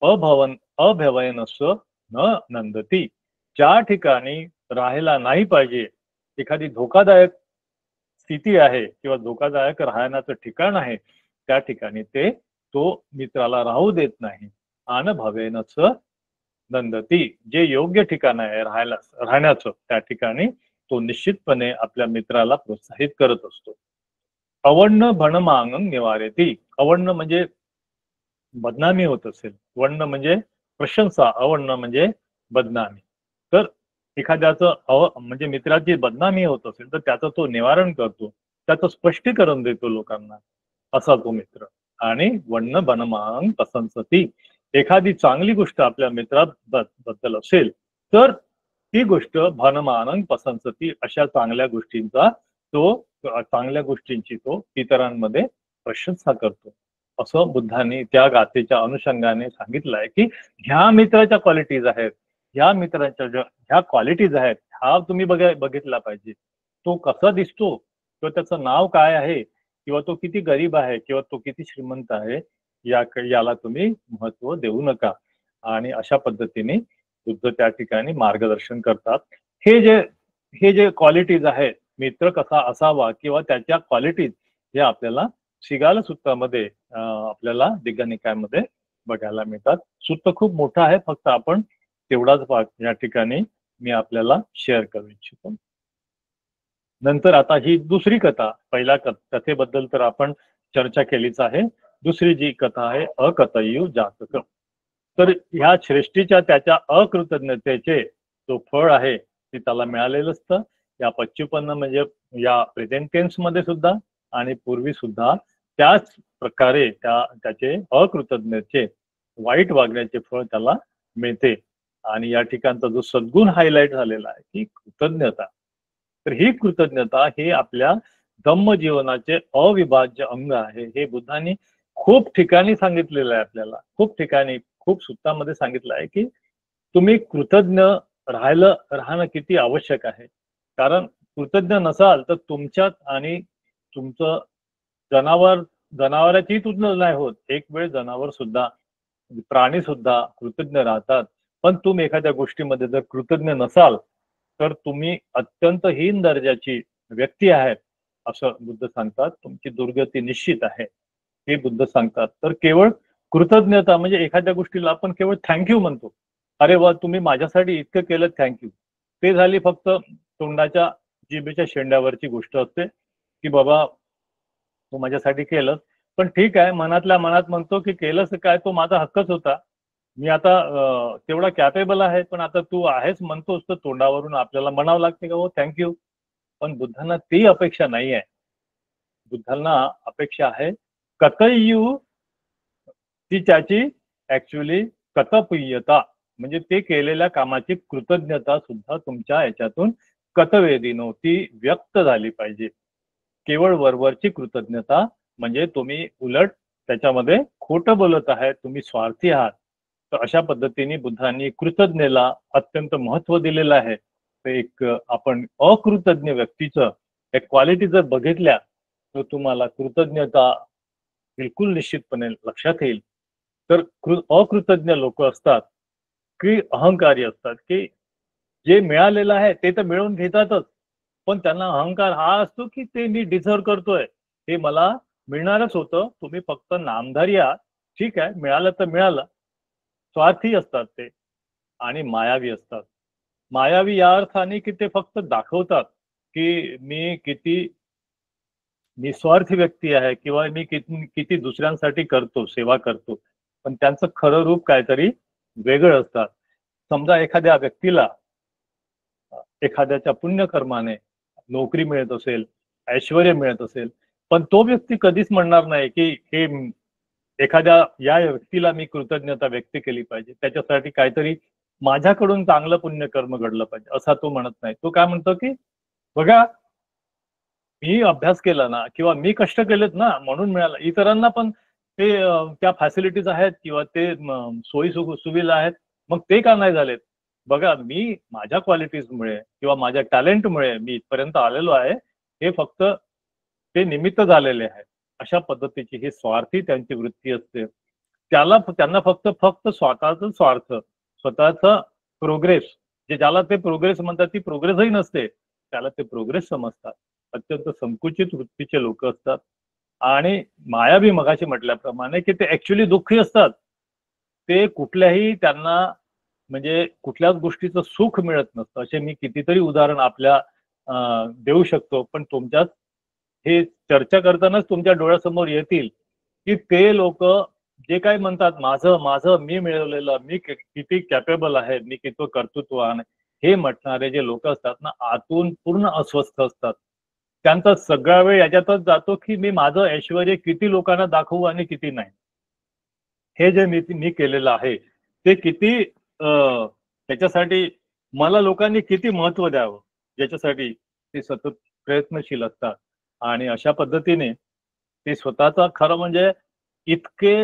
अभ्यवयनस्स न नंदती, ज्या ठिकाणी राहायला नाही पाहिजे, एखादी धोकादायक स्थिती आहे किंवा धोकादायक राहण्याचं ठिकाण आहे, त्या ठिकाणी तो मित्राला राहू देत नाही. अनभवेनच नंदती, जे योग्य ठिकाण आहे राहण्याचं त्या ठिकाणी तो निश्चितपणे आपल्या मित्राला प्रोत्साहित करत असतो. अवर्ण भणमांग निवारेती, अवर्ण म्हणजे बदनामी होत असेल, वर्ण म्हणजे प्रशंसा, अवर्ण म्हणजे बदनामी. तर एखाद्याचं म्हणजे मित्राची बदनामी होत असेल तर त्याचं तो निवारण करतो, त्याचं स्पष्टीकरण देतो लोकांना, असा तो मित्र. आणि वर्ण बनमांग पसंसती, एखादी चांगली गोष्ट आपल्या मित्राबद्दल असेल तर ती गोष्ट भनमानंग पसंसती, अशा चांगल्या गोष्टींची तो इतरांमध्ये प्रशंसा करतो. असं बुद्धांनी त्या गाथेच्या अनुषंगाने सांगितलंय की ह्या मित्राच्या क्वालिटीज आहेत, ह्या मित्राच्या ह्या क्वालिटीज आहेत, हा तुम्ही बघितला पाहिजे. तो कसा दिसतो किंवा त्याचं नाव काय आहे किंवा तो किती गरीब आहे किंवा तो किती श्रीमंत आहे, याला तुम्ही महत्व देऊ नका. आणि अशा पद्धतीने बुद्ध त्या ठिकाणी मार्गदर्शन करतात. हे जे क्वालिटीज आहेत, मित्र कसा असावा किंवा त्याच्या क्वालिटीज, हे आपल्याला शिगाल सूत्रामध्ये आपल्याला दिग्गनिकायमध्ये बघायला मिळतात. सूत्र खूप मोठं आहे, फक्त आपण तेवढाच भाग या ठिकाणी मी आपल्याला शेअर करू इच्छितो. नंतर आता ही दुसरी कथा, पहिल्या कथेबद्दल तर आपण चर्चा केलीच आहे. दुसरी जी कथा आहे अकथय्यू जातक. तर ह्या श्रेष्ठीच्या त्याच्या अकृतज्ञतेचे जो फळ आहे ते त्याला मिळालेलं असतं. या पच्चीपन्न म्हणजे या प्रेझेंट टेन्स मध्ये सुद्धा आणि पूर्वी सुद्धा त्याच प्रकारे त्याचे अकृतज्ञतेचे वाईट वागण्याचे फळ त्याला मिळते. आणि या ठिकाणचा जो सद्गुण हायलाइट झालेला आहे की कृतज्ञता, तर ही कृतज्ञता हे आपल्या धम्म जीवनाचे अविभाज्य अंग आहे. हे बुद्धांनी खूप ठिकाणी सांगितलेलं आहे आपल्याला, खूप ठिकाणी खूप सूत्रांमध्ये सांगितलं आहे की तुम्ही कृतज्ञ राहणं किती आवश्यक आहे. कारण कृतज्ञ नसाल तर तुमच्यात आणि तुमचं जनावराची तुलना नाही होत. एक वेळ जनावर सुद्धा, प्राणी सुद्धा कृतज्ञ राहतात. पण तुम्ही एखाद्या गोष्टीमध्ये जर कृतज्ञ नसाल तर तुम्ही अत्यंत हीन दर्जाची व्यक्ती आहेत असं बुद्ध सांगतात. तुमची दुर्गती निश्चित आहे हे बुद्ध सांगतात. तर केवळ कृतज्ञता म्हणजे एखाद्या गोष्टीला आपण केवळ थँक्यू म्हणतो, अरे वा तुम्ही माझ्यासाठी इतकं केलं थँक्यू, ते झाली फक्त तोंडाच्या जिभेच्या शेंड्यावरची गोष्ट असते की बाबा तू माझ्यासाठी केलंस, पण ठीक आहे, मनातल्या मनात म्हणतो की केलंस काय, तो माझा हक्कच होता. मी आता तेवढा कॅपेबल आहे, पण आता तू आहेस म्हणतोस तर तोंडावरून आपल्याला म्हणावं लागते का हो थँक्यू. पण बुद्धांना ती अपेक्षा नाही आहे. बुद्धांना अपेक्षा आहे कथय्यू ती त्याची ऍक्च्युली कतपय्यता, म्हणजे ते केलेल्या कामाची कृतज्ञता सुद्धा तुमच्या याच्यातून कतवेदीनो ती व्यक्त झाली पाहिजे. केवळ वरवरची कृतज्ञता म्हणजे तुम्ही उलट त्याच्यामध्ये खोटं बोलत आहे, तुम्ही स्वार्थी आहात. तर अशा पद्धतीने बुद्धांनी कृतज्ञतेला अत्यंत महत्व दिलेलं आहे. तर एक आपण अकृतज्ञ व्यक्तीचं एक क्वालिटी जर बघितल्या तर तुम्हाला कृतज्ञता बिलकुल निश्चितपणे लक्षात येईल. तर अकृतज्ञ लोक असतात की अहंकारी असतात, की जे मिळालेलं आहे ते तर मिळवून घेतातच, पण त्यांना अहंकार हा असतो की ते मी डिझर्व करतोय, हे मला मिळणारच होतं, तुम्ही फक्त नामधारी आहात, ठीक आहे मिळालं तर मिळालं. स्वार्थी असतात ते आणि मायावी असतात. मायावी या अर्थाने की ते फक्त दाखवतात की मी किती निस्वार्थी व्यक्ती आहे किंवा मी किती किती दुसऱ्यांसाठी करतो, सेवा करतो, पण त्यांचं खरं रूप काहीतरी वेगळं असतात. समजा एखाद्या व्यक्तीला एखाद्याच्या पुण्यकर्माने नोकरी मिळत असेल, ऐश्वर्य मिळत असेल, पण तो व्यक्ती कधीच म्हणणार नाही की हे एखाद्या या व्यक्तीला मी कृतज्ञता व्यक्त केली पाहिजे, त्याच्यासाठी काहीतरी माझ्याकडून चांगलं पुण्यकर्म घडलं पाहिजे असं तो म्हणत नाही. तो काय म्हणतो की बघा मी अभ्यास केला ना किंवा मी कष्ट केलेत ना म्हणून मिळालं. इतरांना पण ते त्या फॅसिलिटीज आहेत किंवा ते सोयी सुविधा आहेत, मग ते का नाही झालेत? बघा मी माझ्या क्वालिटीजमुळे किंवा माझ्या टॅलेंटमुळे मी इथपर्यंत आलेलो आहे, हे फक्त ते निमित्त झालेले आहे. अशा पद्धतीची ही स्वार्थी त्यांची वृत्ती असते. त्यांना फक्त फक्त स्वतःचा स्वार्थ, स्वतःचा प्रोग्रेस, जे ज्याला ते प्रोग्रेस म्हणतात ती प्रोग्रेसही नसते, त्याला ते प्रोग्रेस समजतात. अत्यंत संकुचित वृत्तीचे लोक असतात आणि मायावी मगाशी म्हटल्याप्रमाणे की ते ऍक्च्युली दुःखी असतात. ते कुठल्याही त्यांना म्हणजे कुठल्याच गोष्टीचं सुख मिळत नसतं. असे मी कितीतरी उदाहरण आपल्या देऊ शकतो, पण तुमच्यात हे चर्चा करतानाच तुमच्या डोळ्यासमोर येतील की ते लोक जे काही म्हणतात माझं माझं मी मिळवलेलं, मी किती कॅपेबल आहे, मी किती कर्तृत्ववान आहे, हे म्हटणारे जे लोक असतात ना, आतून पूर्ण अस्वस्थ असतात. त्यांचा सगळा वेळ याच्यातच जातो की मी माझं ऐश्वर्य किती लोकांना दाखवू आणि किती नाही. हे जे मी केलेलं आहे ते किती त्याच्यासाठी मला लोकांनी किती महत्व द्यावं, ज्याच्यासाठी ते सतत प्रयत्नशील असतात. आणि अशा पद्धतीने ते स्वतःचा खरं म्हणजे इतके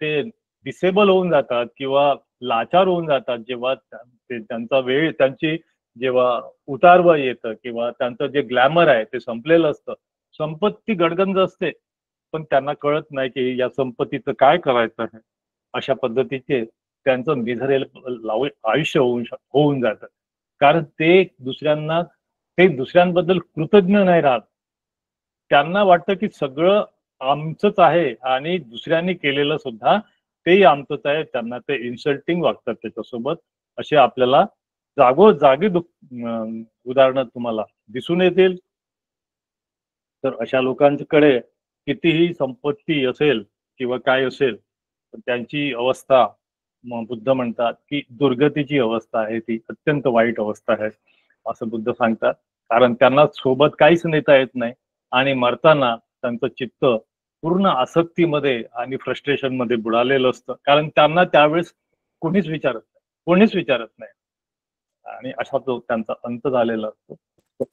ते डिसेबल होऊन जातात किंवा लाचार होऊन जातात जेव्हा त्यांचा वेळ त्यांची जेव्हा उतारवय येतं किंवा त्यांचं जे ग्लॅमर आहे ते संपलेलं असतं. संपत्ती गडगंज असते, पण त्यांना कळत नाही की या संपत्तीचं काय करायचं आहे. अशा पद्धतीचे त्यांचं मिझरेबल आयुष्य होऊन जातं. कारण ते दुसऱ्यांबद्दल कृतज्ञ नाही राहत. त्यांना वाटतं की सगळं आमचंच आहे आणि दुसऱ्यांनी केलेलं सुद्धा तेही आमचंच आहे. त्यांना ते इन्सल्टिंग वागतात त्याच्यासोबत. असे आपल्याला जागोजागी उदाहरणं तुम्हाला दिसून येतील. तर अशा लोकांकडे कितीही संपत्ती असेल किंवा काय असेल, तर त्यांची अवस्था बुद्ध म्हणतात की दुर्गतीची अवस्था आहे, ती अत्यंत वाईट अवस्था आहे असं बुद्ध सांगतात. कारण त्यांना सोबत काहीच नेता येत नाही आणि मरताना त्यांचं चित्त पूर्ण आसक्तीमध्ये आणि फ्रस्ट्रेशन मध्ये बुडालेलं असतं. कारण त्यांना त्यावेळेस कोणीच विचारत नाही आणि असा तो त्यांचा अंत झालेला असतो. तो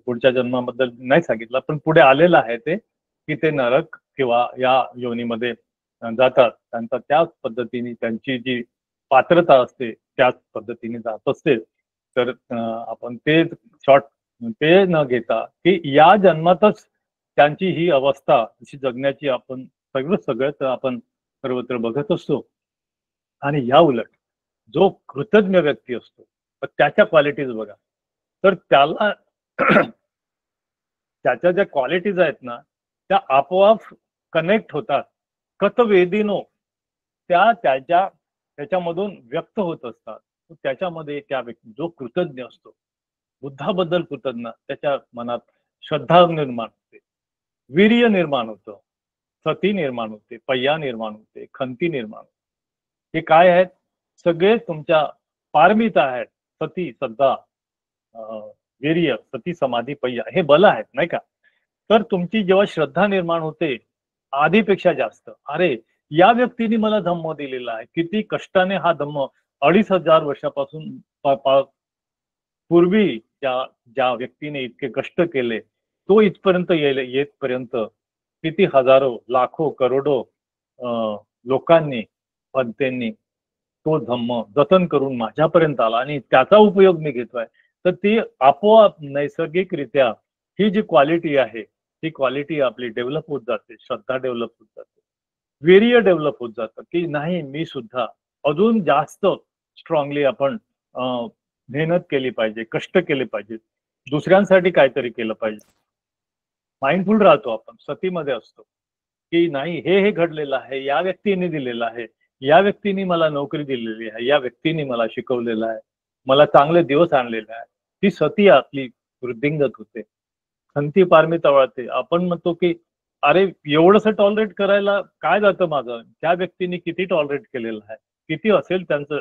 पुढच्या जन्माबद्दल नाही सांगितलं, पण पुढे आलेलं आहे ते की ते नरक किंवा या योनीमध्ये जातात. त्यांचा त्याच पद्धतीने त्यांची जी पात्रता असते त्याच पद्धतीने जात असते. तर आपण ते न घेता की या जन्मातच त्यांची ही अवस्था अशी जगण्याची आपण सगळं आपण सर्वत्र बघत असतो. आणि या उलट जो कृतज्ञ व्यक्ती असतो तर त्याच्या क्वालिटीज बघा, तर त्याला त्याच्या ज्या क्वालिटीज आहेत ना त्या आपोआप कनेक्ट होतात. कतवेदीनो त्या त्याच्यामधून व्यक्त होत असतात. त्याच्यामध्ये त्या व्यक्ती जो कृतज्ञ असतो, बुद्धाबद्दल कृतज्ञ, त्याच्या मनात श्रद्धा निर्माण होते, वीर्य निर्माण होतं, सती निर्माण होते, पय्या निर्माण होते, खंती निर्माण होते. हे काय आहेत? सगळे तुमच्या पारमिता आहेत. सती, श्रद्धा, वीर्य, सती, समाधी, पय्या हे बल आहेत, नाही का? तर तुमची जेव्हा श्रद्धा निर्माण होते आधीपेक्षा जास्त, अरे या व्यक्तीने मला धम्म दिलेला आहे, किती कष्टाने हा धम्म 2500 वर्षापासून पूर्वी ज्या ज्या व्यक्तीने इतके कष्ट केले तो इथपर्यंत येतपर्यंत किती हजारो लाखो करोडो लोकांनी पंथांनी तो धम्म जतन करून माझ्यापर्यंत आला आणि त्याचा उपयोग मी घेतोय. तर ती आपोआप नैसर्गिकरित्या ही जी क्वालिटी आहे ती क्वालिटी आपली डेव्हलप होत जाते, श्रद्धा डेव्हलप होत जाते, वीर्य डेव्हलप होत जातं की नाही मी सुद्धा अजून जास्त स्ट्रॉंगली आपण मेहनत केली पाहिजे, कष्ट केले पाहिजे, दुसऱ्यांसाठी काहीतरी केलं पाहिजे. माइंडफुल राहतो आपण, सतीमध्ये असतो की नाही हे घडलेलं आहे, या व्यक्तीने दिलेलं आहे, या व्यक्तीने मला नोकरी दिलेली आहे, या व्यक्तीने मला शिकवलेलं आहे, मला चांगले दिवस आणलेले आहे. ती सती आपली वृद्धिंगत होते, खंती पारमिता वळते. आपण म्हणतो की अरे एवढंसं टॉलरेट करायला काय जातं माझं, त्या व्यक्तीने किती टॉलरेट केलेलं आहे, किती असेल त्यांचं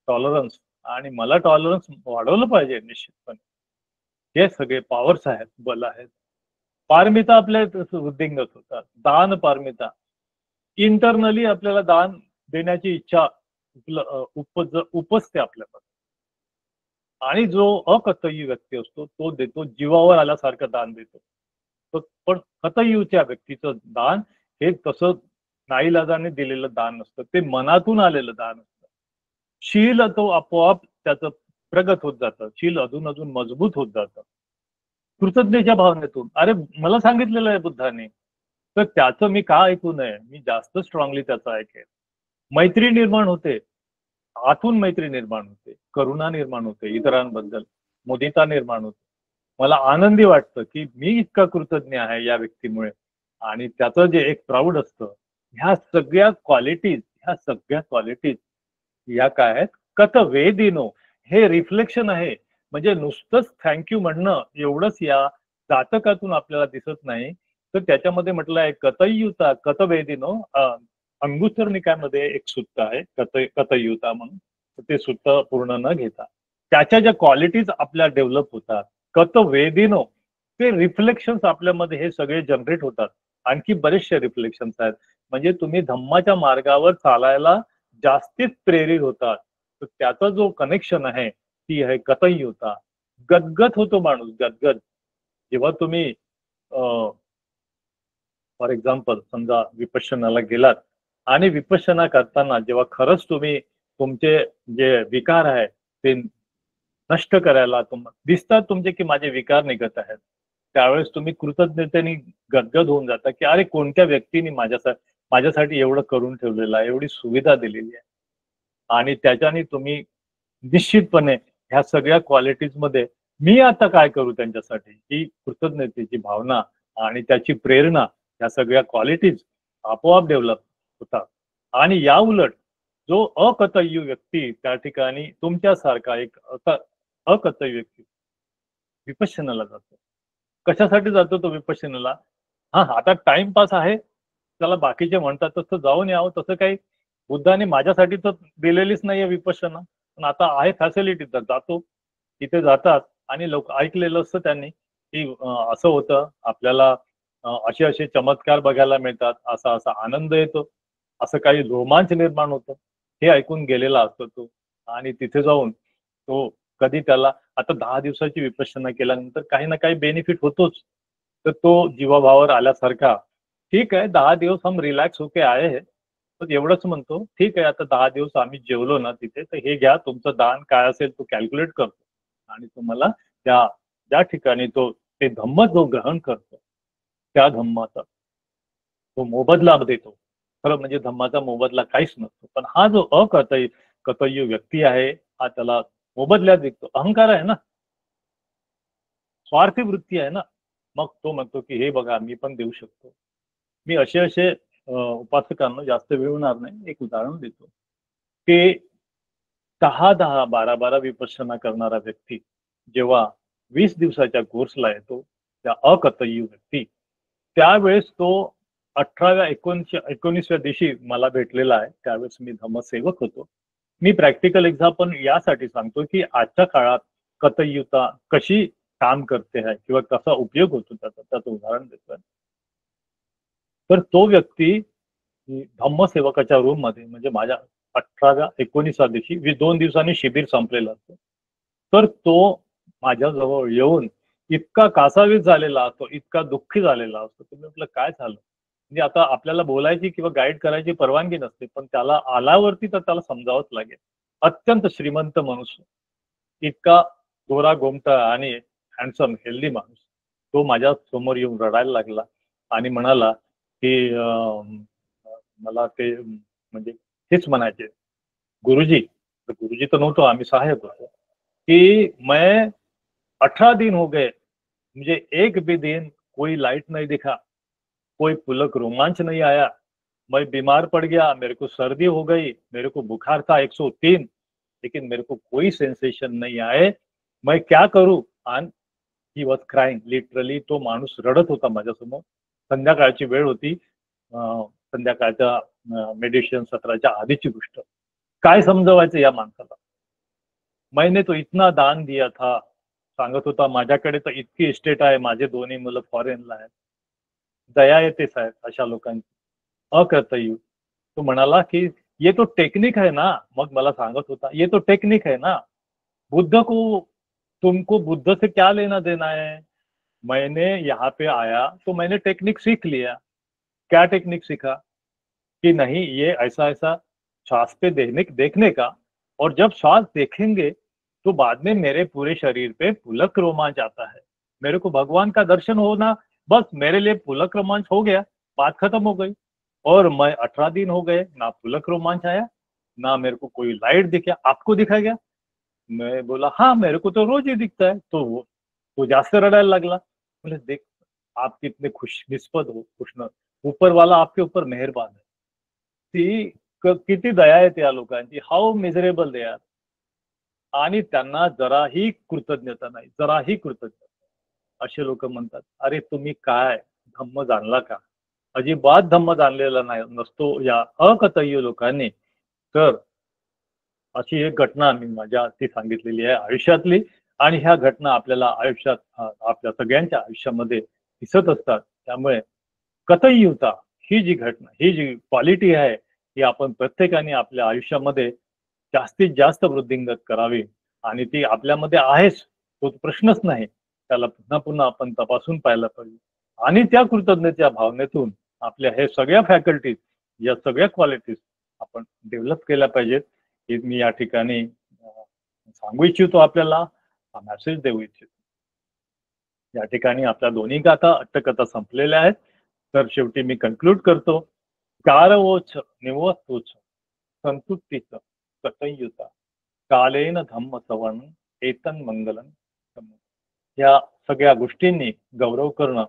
टॉलरन्स, आणि मला टॉलरन्स वाढवलं पाहिजे निश्चितपणे. हे सगळे पॉवर्स आहेत, बल आहेत. पारमिता आपल्या वृद्धिंगत होतात. दान पारमिता, इंटरनली आपल्याला दान देण्याची इच्छा उपजते आपल्याकडे. आणि जो अकतय्यू व्यक्ती असतो तो देतो, जीवावर आल्यासारखं दान देतो. पण कतय्यूच्या व्यक्तीचं दान हे तसं नाईलाजाने दिलेलं दान नसतं, ते मनातून आलेलं दान असतं. शील तो आपोआप त्याचं प्रगत होत जातं, शील अजून अजून मजबूत होत जातं कृतज्ञतेच्या भावनेतून. अरे मला सांगितलेलं आहे बुद्धाने, तर त्याचं मी का ऐकू नये, मी जास्त स्ट्रॉंगली त्याचं ऐकेल. मैत्री निर्माण होते, आतून मैत्री निर्माण होते, करुणा निर्माण होते इतरांबद्दल, मुदिता निर्माण होते. मला आनंदी वाटतं की मी इतका कृतज्ञ आहे या व्यक्तीमुळे, आणि त्याचं जे एक प्राऊड असतं. ह्या सगळ्या क्वालिटीज या काय आहेत? कत वेदिनो, हे रिफ्लेक्शन आहे. म्हणजे नुसतंच थँक्यू म्हणणं एवढंच या जातकातून आपल्याला दिसत नाही, तर त्याच्यामध्ये म्हटलं आहे कतयुता कतवेदिनो. अंगुत्तर निकायामध्ये एक सूत्र आहे कतयुता म्हणून, ते सूत्र पूर्ण न घेता त्याच्या ज्या क्वालिटीज आपल्या डेव्हलप होतात कतवेदिनो, ते रिफ्लेक्शन्स आपल्यामध्ये हे सगळे जनरेट होतात. आणखी बरेचसे रिफ्लेक्शन्स आहेत. म्हणजे तुम्ही धम्माच्या मार्गावर चालायला जास्तीच प्रेरित होतात. तर त्याचा जो कनेक्शन आहे ती आहे कतयुता. गदगद होतो माणूस, गदगद. जेव्हा तुम्ही फॉर एक्झाम्पल समजा विपश्यनाला गेलात आणि विपश्यना करताना जेव्हा खरंच तुम्ही तुमचे जे विकार आहे ते नष्ट करायला दिसतात तुमचे की माझे विकार निघत आहेत, त्यावेळेस तुम्ही कृतज्ञतेने गदगद होऊन जाता की अरे कोणत्या व्यक्तीने माझ्यासाठी एवढं करून ठेवलेलं आहे, एवढी सुविधा दिलेली आहे. आणि त्याच्याने तुम्ही निश्चितपणे ह्या सगळ्या क्वालिटीज मध्ये मी आता काय करू त्यांच्यासाठी, ही कृतज्ञतेची भावना आणि त्याची प्रेरणा, ह्या सगळ्या क्वालिटीज आपोआप डेव्हलप होतात. आणि या उलट जो अकतय्यू व्यक्ती त्या ठिकाणी तुमच्यासारखा एक अकतय्यू व्यक्ती विपश्यनाला जातो. कशासाठी जातो तो विपश्यनाला? हा आता टाइमपास आहे, त्याला बाकीचे म्हणतात तसं जाऊन यावं, तसं काही बुद्धाने माझ्यासाठी तर दिलेलीच नाहीये विपश्यना, पण आता आहे फॅसिलिटी तर जातो. तिथे जातात आणि लोक ऐकलेलं असतं त्यांनी की असं होतं आपल्याला, असे असे चमत्कार बघायला मिळतात, असा असा आनंद येतो, असं काही रोमांच निर्माण होतं, हे ऐकून गेलेला असतो तो. आणि तिथे जाऊन तो कधी त्याला आता 10 दिवसाची विपश्यना केल्यानंतर काही ना काही बेनिफिट होतोच. तर तो जीवाभावावर आल्यासारखा, ठीक आहे 10 दिवस हम रिलॅक्स होके आए हैं, तर एवढंच म्हणतो ठीक आहे आता 10 दिवस आम्ही जेवलो ना तिथे, तर हे घ्या तुमचं दान काय असेल तो कॅल्क्युलेट करतो आणि तुम्हाला त्या ज्या ठिकाणी तो ते धम्म जो ग्रहण करतो त्या धम्माचा तो मोबदला देतो. खरं म्हणजे धम्माचा मोबदला काहीच नसतो. पण हा जो कतय्यू व्यक्ती आहे हा त्याला मोबदल्यात दिसतो. अहंकार आहे ना, स्वार्थी वृत्ती आहे ना. मग तो म्हणतो की हे बघा मी पण देऊ शकतो. मी असे असे उपासकांना जास्त वेळ होणार नाही, एक उदाहरण देतो की 10-10, 12-12 विपश्यना करणारा व्यक्ती जेव्हा 20 दिवसाच्या कोर्सला येतो, त्या अकथय्य व्यक्ती, त्यावेळेस तो 18व्या 19व्या दिवशी मला भेटलेला आहे. त्यावेळेस मी धम्मसेवक होतो. मी प्रॅक्टिकल एक्झाम्पल यासाठी सांगतो की आजच्या काळात कथयुता कशी काम करते आहे किंवा कसा उपयोग होतो त्याचं उदाहरण देतोय. तर तो व्यक्ती धम्मसेवकाच्या रूम मध्ये, म्हणजे माझ्या 18व्या 19व्या दिवशी 2 दिवसांनी शिबिर संपलेलं असतं, तर तो माझ्याजवळ येऊन इतका कासावीस झालेला असतो, इतका दुःखी झालेला असतो. तुम्ही म्हटलं काय झालं, म्हणजे आता आपल्याला बोलायची किंवा गाईड करायची परवानगी नसते, पण त्याला आल्यावरती तर त्याला समजावंच लागेल. अत्यंत श्रीमंत मनुष्य, इतका गोरा गोमटा आणि हँडसम हेल्दी माणूस, तो माझ्या समोर येऊन रडायला लागला आणि म्हणाला की मला ते म्हणजे हेच म्हणायचे, गुरुजी, गुरुजी तो नव्हतो, आम्ही सहायक होतो, कि मैं 18 दिन हो गए, मुझे एक भी दिन कोई लाइट नहीं दिखा, कोई पुलक रोमांच नहीं आया, मैं बीमार पड़ गया, मेरे को सर्दी हो गई, मेरे को बुखार था 103, लेकिन मेरे को कोई सेंसेशन नहीं आए, मैं क्या करूं. आणि ही वॉज क्राईंग लिटरली. तो माणूस रडत होता माझ्यासमोर. संध्याकाळची वेळ होती, संध्याकाळच्या मेडिटेशन सत्राच्या आधीची गोष्ट. काय समजवायचं या माणसाला. मैंने तो इतना दान दिया था, सांगत होता माझ्याकडे तर इतकी इस्टेट आहे, माझे दोन्ही मुलं फॉरेनला आहेत. दया येते साहेब अशा लोकांची, अकर्तव्य. तो म्हणाला की ये तो टेक्निक है ना. मग मला सांगत होता ये तो टेक्निक है ना, बुद्ध को, तुमको बुद्ध से क्या लेना देना है. मैंने यहाँ पे आया तो मैंने टेक्निक सीख लिया. क्या टेक्निक सीखा कि नहीं, ये ऐसा ऐसा श्वास पे देखने का, और जब श्वास देखेंगे तो बाद में मेरे पूरे शरीर पे पुलक रोमांच आता है, मेरे को भगवान का दर्शन होना, बस मेरे लिए पुलक रोमांच हो गया, बात खत्म हो गई. और मैं 18 दिन हो गए, ना पुलक रोमांच आया, ना मेरे को कोई लाइट दिखा. आपको दिखा क्या. मैं बोला हाँ मेरे को तो रोज ही दिखता है. तो वो जास्त रडायला लागला. बोले देख आप कितने खुशनिस्पत हो, ऊपर वाला आपके ऊपर मेहरबान है. ती किती दया आहे त्या लोकांची, हाऊ मिझरेबल दे आर. आणि त्यांना जराही कृतज्ञता नाही, जराही कृतज्ञता. असे लोक म्हणतात अरे तुम्ही काय धम्म जाणला का. अजिबात धम्म जाणलेला नाही नसतो या अकथय्य लोकांनी. तर अशी एक घटना मी माझ्या ती सांगितलेली आहे आयुष्यातली. आणि ह्या घटना आपल्याला आयुष्यात, आपल्या सगळ्यांच्या आयुष्यामध्ये दिसत असतात. त्यामुळे कथयुता ही जी घटना, ही जी क्वालिटी आहे, ही आपण प्रत्येकाने आपल्या आयुष्यामध्ये जास्तीत जास्त वृद्धिंगत करावी. आणि ती आपल्यामध्ये आहेच, तो प्रश्नच नाही. त्याला पुन्हा पुन्हा आपण तपासून पाहायला पाहिजे. आणि त्या कृतज्ञतेच्या भावनेतून आपल्या हे सगळ्या फॅकल्टीज, या सगळ्या क्वालिटीज आपण डेव्हलप केल्या पाहिजेत. हे मी या ठिकाणी सांगू इच्छितो, आपल्याला हा मेसेज देऊ इच्छितो. या ठिकाणी आपल्या दोन्ही गाथा अट्टकथा संपलेल्या आहेत. तर शेवटी मी कन्क्लूड करतो. कारवोच निवस्तोच संतुष्टीच कथयुता कालेन धम्म सवर्ण एतन मंगलन. या सगळ्या गोष्टींनी गौरव करणं,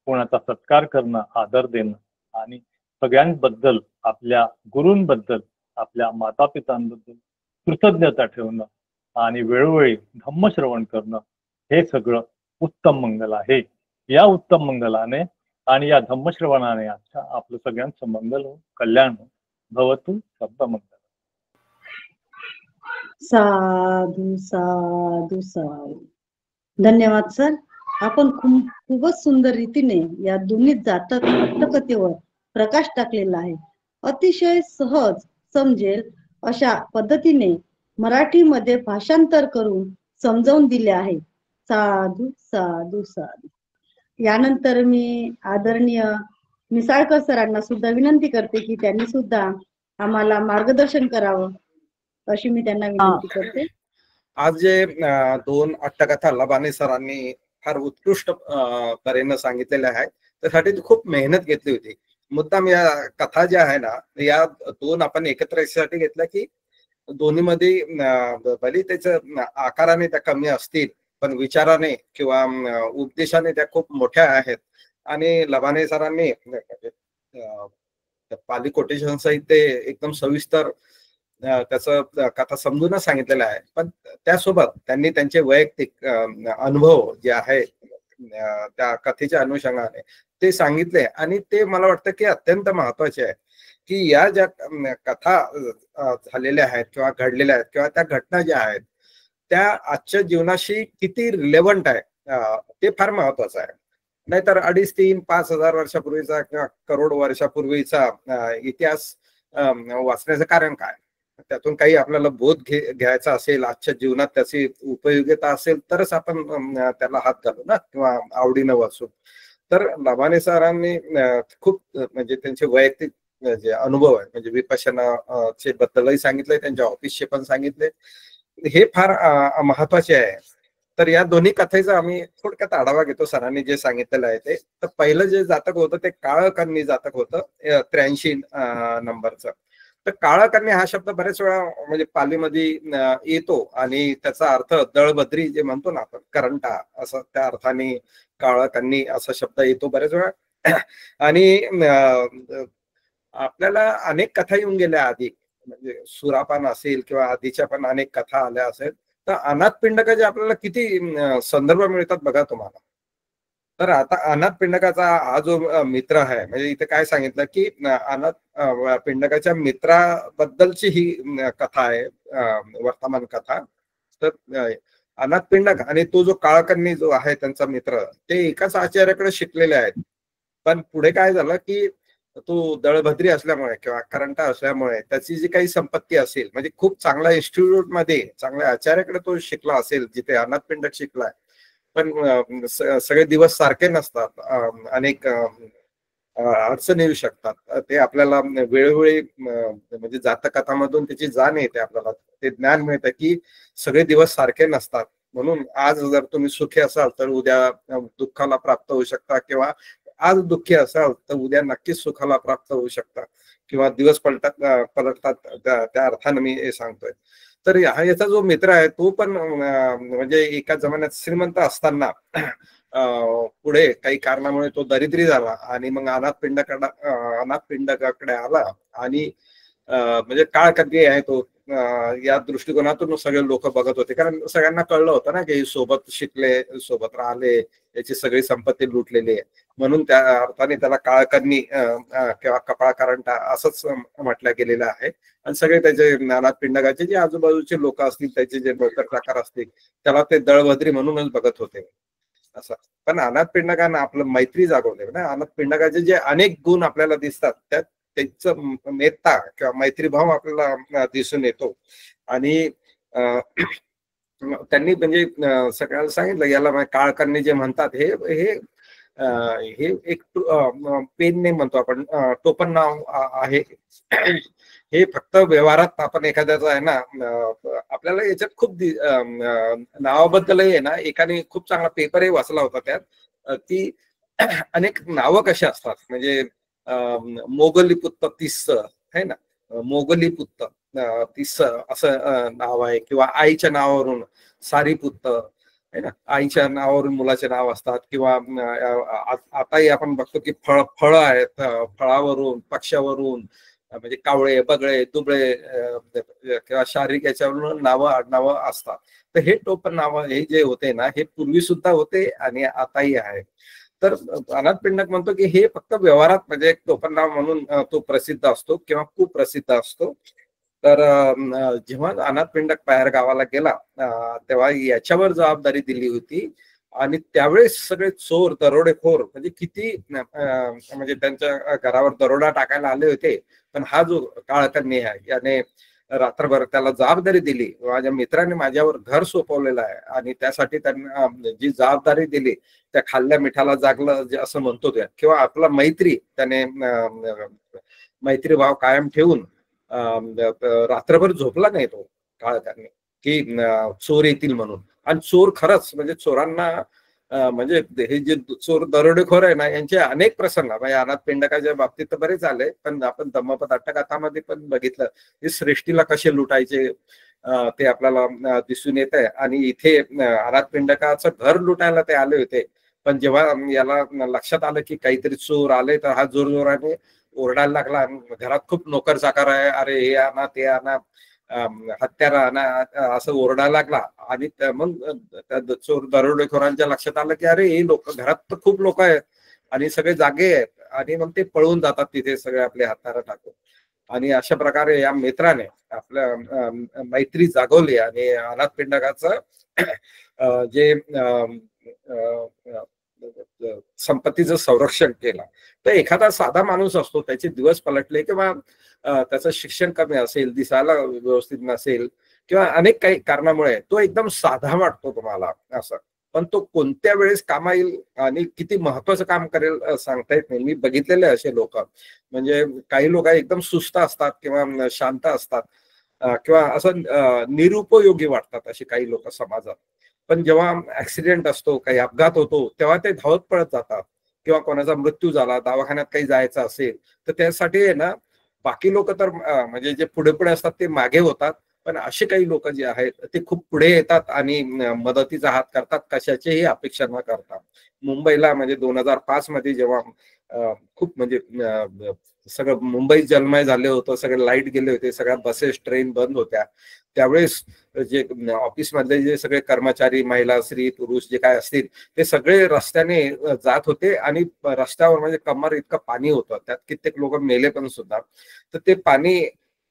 कोणाचा सत्कार करणं, आदर देणं, आणि सगळ्यांबद्दल, आपल्या गुरूंबद्दल, आपल्या मातापितांबद्दल कृतज्ञता ठेवणं आणि वेळोवेळी धम्मश्रवण करणं, हे सगळं उत्तम मंगल आहे. या उत्तम मंगलाने आणि या धम्मश्रवणाने आपलं सगळ्यांचं मंगल हो, कल्याण हो. भवतु शब्द मंगल. साधू साधू साधू. धन्यवाद सर. आपण खूपच सुंदर रीतीने या दोन्ही जातक अट्टकथेवर प्रकाश टाकलेला आहे. अतिशय सहज समजेल अशा पद्धतीने मराठीमध्ये भाषांतर करून समजावून दिले आहे. साधू साधू साधू. यानंतर मी आदरणीय मिसाळकर सरांना सुद्धा विनंती करते की त्यांनी सुद्धा आम्हाला मार्गदर्शन करावं, अशी मी त्यांना विनंती करते. आज जे दोन अट्टकथा लबाने सरांनी फार उत्कृष्ट तऱ्हेनं सांगितलेल्या आहेत, त्यासाठी खूप मेहनत घेतली होती. मुद्दाम या कथा ज्या आहे ना, या दोन आपण एकत्र यासाठी घेतल्या की दोन्हीमध्ये भले त्याच्या आकाराने त्या कमी असतील, पण विचाराने किंवा उपदेशाने त्या खूप मोठ्या आहेत. आणि लबाने सरांनी पाली कोटेशन सहित ते एकदम सविस्तर त्याचं कथा समजूनच सांगितलेलं आहे. पण त्यासोबत त्यांनी त्यांचे वैयक्तिक अनुभव जे आहे त्या कथेच्या अनुषंगाने ते सांगितले आणि ते मला वाटतं की अत्यंत महत्वाचे आहे की या ज्या कथा झालेल्या आहेत किंवा घडलेल्या आहेत किंवा त्या घटना ज्या आहेत त्या आजच्या जीवनाशी किती रिलेव्हंट आहे ते फार महत्वाचं आहे. नाहीतर 2.5, 3, 5,000 वर्षापूर्वीचा किंवा करोड वर्षापूर्वीचा इतिहास वाचण्याचं कारण काय? त्यातून काही आपल्याला बोध घ्यायचा असेल, आजच्या जीवनात त्याची उपयोगिता असेल तरच आपण त्याला हात घालू ना किंवा आवडीनं वाचू. तर लबाने सरांनी खूप म्हणजे त्यांचे वैयक्तिक जे अनुभव आहे म्हणजे विपश्यना चे बद्दलही सांगितले, त्यांच्या ऑफिसचे पण सांगितले, हे फार महत्वाचे आहे. तर या दोन्ही कथेचा आम्ही थोडक्यात आढावा घेतो. सरांनी जे सांगितलेलं आहे ते. तर पहिलं जे जातक होतं ते काळकन्नी जातक होतं 83 नंबरचं. तर काळकन्नी हा शब्द बरेच वेळा म्हणजे पालीमध्ये येतो आणि त्याचा अर्थ दळभद्री जे म्हणतो ना आपण, करंटा, असं त्या अर्थाने काळकन्नी असा शब्द येतो बरेच वेळा. आणि आपल्याला अनेक कथा येऊन गेल्या आधी, म्हणजे सुरापान असेल किंवा आधीच्या पण अनेक कथा आल्या असेल. तर अनाथपिंडकाचे आपल्याला किती संदर्भ मिळतात बघा तुम्हाला. तर आता अनाथपिंडकाचा हा जो मित्र आहे, म्हणजे इथे काय सांगितलं की अनाथ पिंडकाच्या मित्राबद्दलची ही कथा आहे, वर्तमान कथा. तर अनाथपिंडक आणि तो जो काळकन्नी जो आहे त्यांचा मित्र, ते एकाच आचार्याकडे शिकलेले आहेत. पण पुढे काय झालं की तो दळभद्री असल्यामुळे किंवा करंटा असल्यामुळे त्याची जी काही संपत्ती असेल, म्हणजे खूप चांगल्या इन्स्टिट्यूट मध्ये चांगल्या आचार्याकडे तो शिकला असेल जिथे अनाथपिंडक शिकलाय, पण सगळे दिवस सारखे नसतात, अनेक अडचणी येऊ शकतात. ते आपल्याला वेळोवेळी म्हणजे जातकथामधून त्याची जाण येते, आपल्याला ते ज्ञान मिळतं की सगळे दिवस सारखे नसतात. म्हणून आज जर तुम्ही सुखी असाल तर उद्या दुःखाला प्राप्त होऊ शकता, किंवा आज दुःखी असाल तर उद्या नक्कीच सुखाला प्राप्त होऊ शकता, किंवा दिवस पलटतात त्या अर्थाने मी हे सांगतोय. तर याचा जो मित्र आहे तो पण म्हणजे एका जमान्यात श्रीमंत असताना पुढे काही कारणामुळे तो दरिद्री झाला आणि मग अनाथपिंडकाकडे आला. आणि म्हणजे काळकन्नी आहे तो, या दृष्टिकोनातून सगळे लोक बघत होते, कारण सगळ्यांना कळलं होतं ना की सोबत शिकले, सोबत राहिले, याची सगळी संपत्ती लुटलेली आहे. म्हणून त्या अर्थाने त्याला काळकन्नी किंवा कपाळकारंटा असंच म्हटलं गेलेलं आहे. आणि सगळे त्याचे अनाथपिंडकाचे जे आजूबाजूचे लोक असतील, त्याचे जे नोकर चाकर असतील, त्याला ते दळभद्री म्हणूनच बघत होते असं. पण अनाथपिंडकांना आपलं मैत्री जागवले ना. अनाथपिंडकाचे जे अनेक गुण आपल्याला दिसतात त्यात त्यांचं नेता किंवा मैत्रीभाव आपल्याला दिसून येतो. आणि त्यांनी म्हणजे सगळ्याला सांगितलं, याला काळकन्नी जे म्हणतात हे हे हे एक पेन नेम म्हणतो आपण, टोपण नाव आहे. हे फक्त व्यवहारात आपण एखाद्याचं आहे ना, आपल्याला याच्यात खूप नावाबद्दलही आहे ना, एकाने खूप चांगला पेपरही वाचला होता त्यात की अनेक नावं कशी असतात. म्हणजे मोगलीपुत्त तिस्स आहे ना, मोगलीपुत्त तिस्स असं नाव आहे, किंवा आईच्या नावावरून सारीपुत्त आहे ना, आईच्या नावावरून मुलाचे नाव असतात. किंवा आताही आपण बघतो की फळं आहेत, फळावरून, पक्षावरून, म्हणजे कावळे, बगळे, दुबळे किंवा शारीरिक याच्यावरून नावं आडनावं असतात. तर हे टोपण नावं हे जे होते ना, हे पूर्वी सुद्धा होते आणि आताही आहे. तर अनाथपिंडक म्हणतो की हे फक्त व्यवहारात म्हणजे एक टोपण नाव म्हणून तो प्रसिद्ध असतो किंवा खूप प्रसिद्ध असतो. तर जेव्हा अनाथपिंडक बाहेर गावाला गेला तेव्हा याच्यावर जबाबदारी दिली होती. आणि त्यावेळेस सगळे चोर, दरोडेखोर म्हणजे किती म्हणजे त्यांच्या घरावर दरोडा टाकायला आले होते. पण हा जो काळकन्नी आहे याने रात्रभर त्याला जबाबदारी दिली, माझ्या मित्राने माझ्यावर घर सोपवलेलं आहे आणि त्यासाठी त्यांना जी जबाबदारी दिली त्या खाल्ल्या मिठाला जागलं जे असं म्हणतो त्या, किंवा आपला मैत्री त्याने मैत्रीभाव कायम ठेवून रात्रभर झोपला नाही तो काळकन्नी की चोर येतील म्हणून. आणि चोर खरंच म्हणजे चोरांना म्हणजे हे जे चोर दरोडेखोर आहे ना, यांचे अनेक प्रसंग म्हणजे अनाथपिंडकाच्या बाबतीत तर बरेच आले, पण आपण धम्मपद अट्टकथामध्ये पण बघितलं की सृष्टीला कसे लुटायचे ते आपल्याला दिसून येत आहे. आणि इथे अनाथपिंडकाचं घर लुटायला ते आले होते. पण जेव्हा याला लक्षात आलं की काहीतरी चोर आले, तर हा जोरजोराने ओरडायला लागला. घरात खूप नोकर चाकर आहे, अरे हे आणा ते आणा, हत्यारा असं ओरडायला लागला आणि मग त्या चोर दरोडेखोरांच्या लक्षात आलं की अरे हे लोक घरात तर खूप लोक आहेत आणि सगळे जागे आहेत, आणि मग ते पळून जातात तिथे सगळे आपले हत्यारं टाकून. आणि अशा प्रकारे या मित्राने आपल्या मैत्री जागवली आणि अनाथ पिंडकाचं जे संपत्तीचं संरक्षण केलं. तर एखादा साधा माणूस असतो, त्याचे दिवस पलटले किंवा त्याचं शिक्षण कमी असेल, दिसायला व्यवस्थित नसेल किंवा अनेक काही कारणामुळे तो एकदम साधा वाटतो तुम्हाला असं, पण तो कोणत्या वेळेस कामा येईल आणि किती महत्वाचं काम करेल सांगता येत नाही. मी बघितलेले असे लोक, म्हणजे काही लोक एकदम सुस्त असतात किंवा शांत असतात किंवा असं निरुपयोगी वाटतात असे काही लोक समाजात. पण जेव्हा ऍक्सिडेंट असतो, काही अपघात होतो, तेव्हा ते धावत पळत जातात. किंवा कोणाचा मृत्यू झाला, दवाखान्यात काही जायचं असेल तर त्यासाठी आहे ना, बाकी लोक तर म्हणजे जे पुढे पुढे असतात ते मागे होतात, पण असे काही लोक जे आहेत ते खूप पुढे येतात आणि मदतीचा हात करतात, कशाचीही अपेक्षा न करता. मुंबईला म्हणजे 2005 मध्ये जेव्हा खूप म्हणजे सगळं मुंबई जलमय झाले होतं, सगळे लाईट गेले होते, सगळ्या बसेस ट्रेन बंद होत्या, त्यावेळेस जे ऑफिस मधले जे सगळे कर्मचारी, महिला, स्त्री, पुरुष जे काय असतील, ते सगळे रस्त्याने जात होते आणि रस्त्यावर म्हणजे कमर इतकं पाणी होतं, त्यात कित्येक लोक मेले पण सुद्धा. तर ते पाणी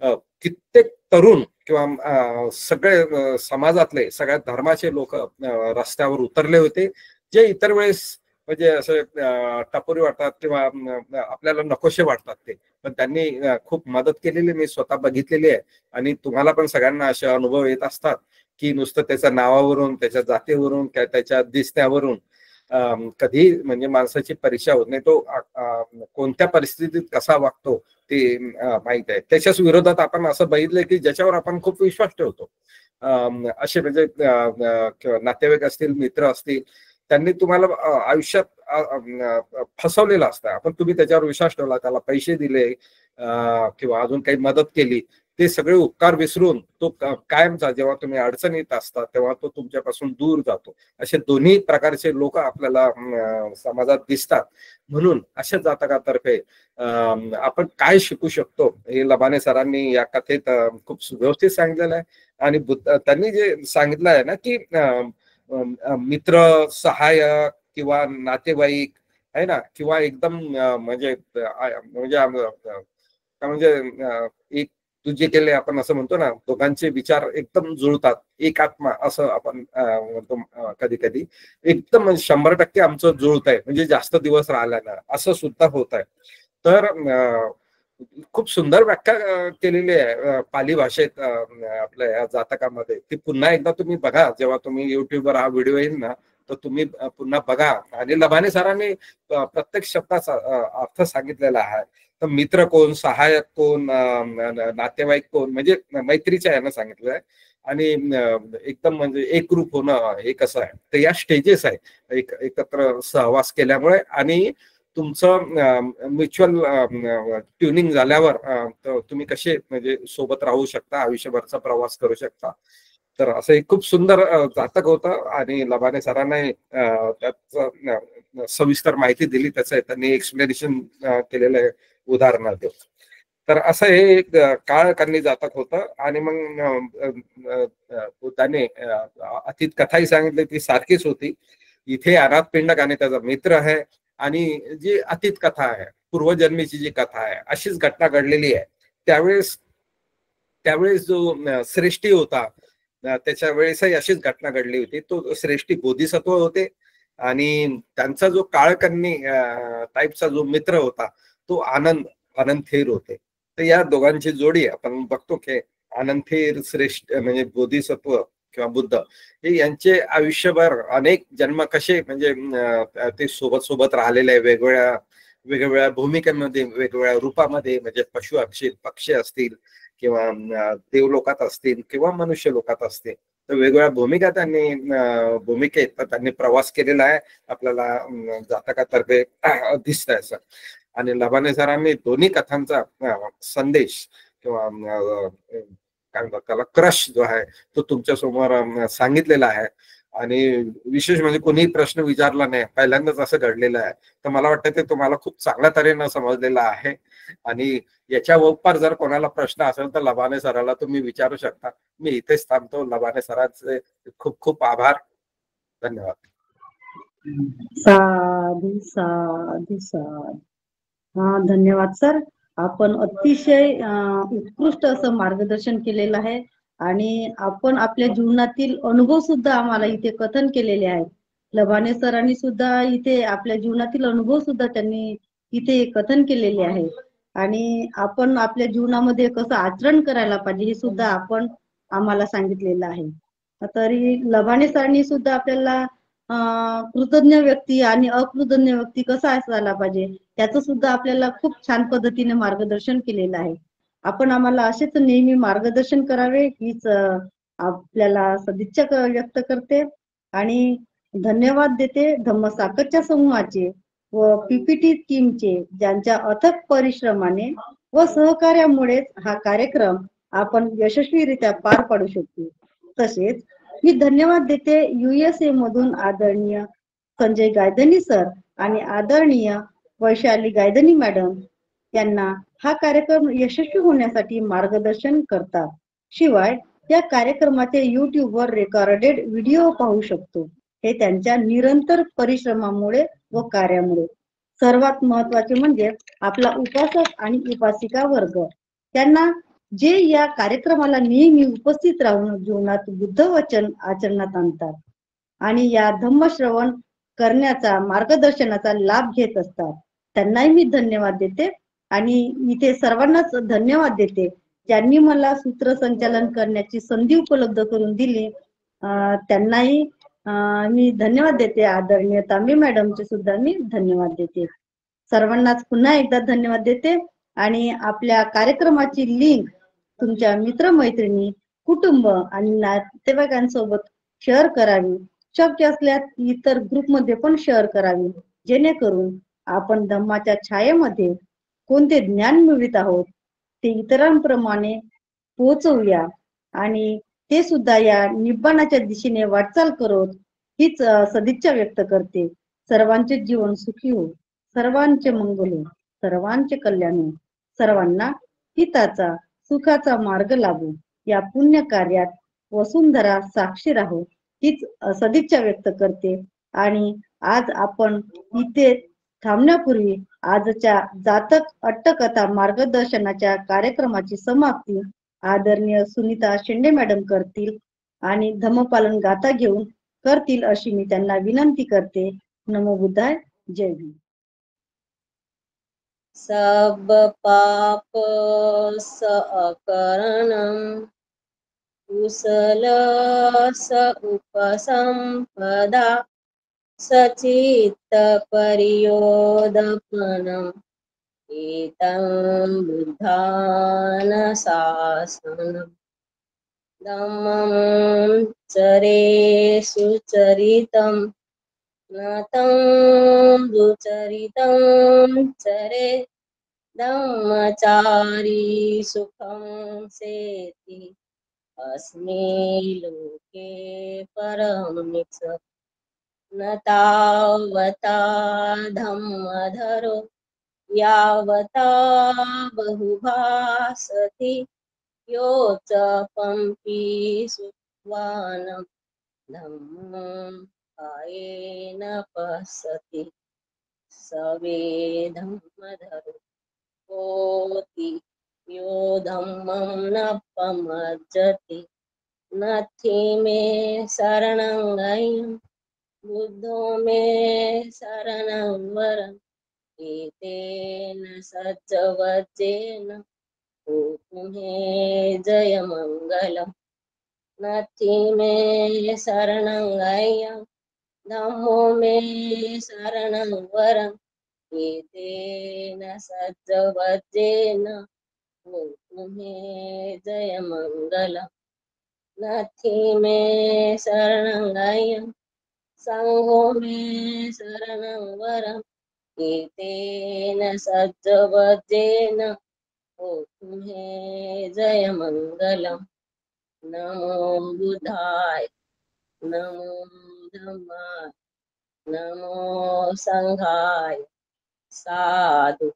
कित्येक तरुण किंवा सगळे समाजातले, सगळ्या धर्माचे लोक रस्त्यावर उतरले होते, जे इतर वेळेस म्हणजे असं टपोरी वाटतात किंवा आपल्याला नकोशे वाटतात ते, पण त्यांनी खूप मदत केलेली मी स्वतः बघितलेली आहे. आणि तुम्हाला पण सगळ्यांना असे अनुभव येत असतात की नुसतं त्याच्या नावावरून, त्याच्या जातीवरून, त्याच्या दिसण्यावरून कधी म्हणजे माणसाची परीक्षा होत नाही, तो कोणत्या परिस्थितीत कसा वागतो ते माहित आहे. त्याच्याच विरोधात आपण असं बघितलंय की ज्याच्यावर आपण खूप विश्वास ठेवतो, असे म्हणजे नातेवाईक असतील, मित्र असतील, त्यांनी तुम्हाला आयुष्यात फसवलेलं असतं, आपण तुम्ही त्याच्यावर विश्वास ठेवला, त्याला पैसे दिले किंवा अजून काही मदत केली, ते सगळे उपकार विसरून तो कायमचा जेव्हा तुम्ही अडचणीत असता तेव्हा तो तुमच्यापासून दूर जातो. असे दोन्ही प्रकारचे लोक आपल्याला समाजात दिसतात. म्हणून अशा जातकातर्फे आपण काय शिकू शकतो हे लबाने सरांनी या कथेत खूप व्यवस्थित सांगितलेलं आहे. आणि त्यांनी जे सांगितलं आहे ना की मित्र, सहाय्यक किंवा नातेवाईक आहे ना, किंवा एकदम म्हणजे म्हणजे एक तुझे केले आपण असं म्हणतो ना, दोघांचे विचार एकदम जुळतात, एक आत्मा असं आपण म्हणतो कधी कधी, एकदम 100% आमचं जुळत आहे, म्हणजे जास्त दिवस राहिल्यानं असं सुद्धा होत आहे. तर खूप सुंदर व्याख्या केलेली आहे पाली भाषेत आपल्या या जातकामध्ये. ती पुन्हा एकदा तुम्ही बघा, जेव्हा तुम्ही युट्यूबवर हा व्हिडिओ येईल ना, तर तुम्ही पुन्हा बघा. आणि लबाने सरांनी प्रत्येक शब्दाचा अर्थ सांगितलेला आहे. तर मित्र कोण, सहाय्यक कोण, नातेवाईक कोण, म्हणजे मैत्रीच्या यानं सांगितलंय. आणि एकदम म्हणजे एकरूप होणं हे कसं आहे, तर या स्टेजेस आहे एकत्र सहवास केल्यामुळे. आणि तुमचं म्युच्युअल ट्युनिंग झाल्यावर तुम्ही कसे म्हणजे सोबत राहू शकता, आयुष्यभरचा प्रवास करू शकता. तर असं एक खूप सुंदर जातक होतं आणि लबाने सरांनी त्याच सविस्तर माहिती दिली, त्याचं त्यांनी एक्सप्लेनेशन केलेलं आहे उदाहरणार्थ. तर असं हे एक काळकन्नी जातक होतं. आणि मग बुद्धाने अतीत कथाही सांगितली, ती सारखीच होती. इथे अनाथ पिंडक आणि त्याचा मित्र आहे, आणि जी अतीत कथा आहे, पूर्वजन्मीची जी कथा आहे, अशीच घटना घडलेली आहे. त्यावेळेस जो श्रेष्ठी होता, त्याच्या वेळेसही अशीच घटना घडली होती. तो श्रेष्ठी बोधिसत्व होते, आणि त्यांचा जो काळकन्नी टाईपचा जो मित्र होता तो आनंद थेर होते. तर या दोघांची जोडी आपण बघतो की आनंद थेर श्रेष्ठ म्हणजे बोधिसत्व किंवा बुद्ध, हे यांचे आयुष्यभर अनेक जन्म कसे म्हणजे ते सोबत सोबत राहिलेले आहे, वेगवेगळ्या भूमिकांमध्ये, वेगवेगळ्या रूपामध्ये, म्हणजे पक्षी असतील किंवा देवलोकात असतील किंवा मनुष्य लोकात असतील, तर वेगवेगळ्या भूमिका भूमिकेत त्यांनी प्रवास केलेला आहे, आपल्याला जातकातर्फे दिसतंय असं. आणि लबाने सरांनी दोन्ही कथांचा संदेश किंवा काय म्हणतात त्याला क्रश जो आहे तो तुमच्या समोर सांगितलेला आहे. आणि विशेष म्हणजे कोणीही प्रश्न विचारला नाही, पहिल्यांदाच असं घडलेलं आहे. तर मला वाटतं ते तुम्हाला खूप चांगल्या तऱ्हेनं समजलेलं आहे. आणि याच्या वरपार जर कोणाला प्रश्न असेल तर लबाने सराला तुम्ही विचारू शकता. मी इथेच थांबतो. लबाने सरांचे खूप खूप आभार. धन्यवाद. साधू साधू साधू. हा, धन्यवाद सर. आपण अतिशय उत्कृष्ट असं मार्गदर्शन केलेलं आहे आणि आपण आपल्या जीवनातील अनुभव सुद्धा आम्हाला इथे कथन केलेले आहेत. लबाने सरांनी सुद्धा इथे आपल्या जीवनातील अनुभव सुद्धा त्यांनी इथे कथन केलेले आहे आणि आपण आपल्या जीवनामध्ये कसं आचरण करायला पाहिजे हे सुद्धा आपण आम्हाला सांगितलेलं आहे. तरी लबाने सरांनी सुद्धा आपल्याला कृतज्ञ व्यक्ती आणि अकृतज्ञ व्यक्ती कसा असायला पाहिजे त्याचं सुद्धा आपल्याला खूप छान पद्धतीने मार्गदर्शन केलेलं आहे. आपण आम्हाला असेच नेहमी मार्गदर्शन करावे हीच आपल्याला सदिच्छा व्यक्त करते आणि धन्यवाद देते धम्मसाकरच्या समूहाचे व पीपीटी टीमचे, ज्यांच्या अथक परिश्रमाने व सहकार्यामुळेच हा कार्यक्रम आपण यशस्वीरित्या पार पाडू शकतो. तसेच मी धन्यवाद देते USA मधून आदरणीय संजय गायधनी सर आणि आदरणीय वैशाली गायधनी मॅडम यांना हा कार्यक्रम यशस्वी होण्यासाठी मार्गदर्शन करतात. शिवाय या कार्यक्रमाचे YouTube वर रेकॉर्डेड व्हिडिओ पाहू शकतो. हे त्यांच्या निरंतर परिश्रमामुळे व कार्यामुळे. सर्वात महत्वाचे म्हणजे आपला उपासक आणि उपासिका वर्ग, त्यांना जे या कार्यक्रमाला नेहमी उपस्थित राहून जीवनात बुद्ध वचन आचरणात आणतात आणि या धम्मश्रवण करण्याचा मार्गदर्शनाचा लाभ घेत असतात, त्यांनाही मी धन्यवाद देते. आणि इथे सर्वांनाच धन्यवाद देते ज्यांनी मला सूत्रसंचालन करण्याची संधी उपलब्ध करून दिली. त्यांनाही मी धन्यवाद देते. आदरणीय तांबे मॅडमचे सुद्धा मी धन्यवाद देते. सर्वांनाच पुन्हा एकदा धन्यवाद देते आणि आपल्या कार्यक्रमाची लिंक तुमच्या मित्रमैत्रिणी, कुटुंब आणि नातेवाईकांसोबत शेअर करावी. शक्य असल्यास इतर ग्रुपमध्ये पण शेअर करावी, जेणेकरून आपण धम्माच्या छायेमध्ये कोणते ज्ञान मिळवित आहोत ते इतरांप्रमाणे पोहोचवूया आणि ते सुद्धा या निब्बाणाच्या दिशेने वाटचाल करत हीच सदिच्छा व्यक्त करते. सर्वांचे जीवन सुखी हो, सर्वांचे मंगल हो, सर्वांचे कल्याण हो, सर्वांना हिताचा सुखाचा मार्ग लाभो, या पुण्य कार्यात वसुंधरा साक्षी राहो हीच सदिच्छा व्यक्त करते. आणि आज आपण इथे थांबण्यापूर्वी आजच्या जातक अट्टकथा मार्गदर्शनाच्या कार्यक्रमाची समाप्ती आदरणीय सुनीता शेंडे मॅडम करतील आणि धम्मपालन गाथा घेऊन करतील अशी मी त्यांना विनंती करते. नमो बुद्धाय. जय भीम. सब पाप सकरणं कुशल स उपसंपदा सचित्त परियोदपनम् एतं बुद्धान शासनम् धम्मं चरे सुचरितं न तं दुचरितं चरे धम्मचारी सुखं सेति अस्मिन् लोके परमिच्छ न तावता धम्मधरो यावता बहुभासति योच पंपि सुवानं धम्मं कायेन पश्यति सवे धम्मधरो होति यो धम्मं न पमज्जति नथि मे शरणं गयं बुद्धो मे शरणं वरम् एतेन सज्जवज्जेन तुम्हें जय मंगलम नथि मे शरणं गयं धम्मो मे शरणं वरम् एतेन सज्जवज्जेन तुम्हें जय मंगलम नथि मे शरणं गयं संघो मे शरणं वरम् एतेन सज्जवज्जेन तुम्हें जय मंगलम. नमो बुद्धाय. नमो धम्माय नमो संघाय साधु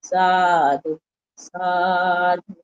साधु साधु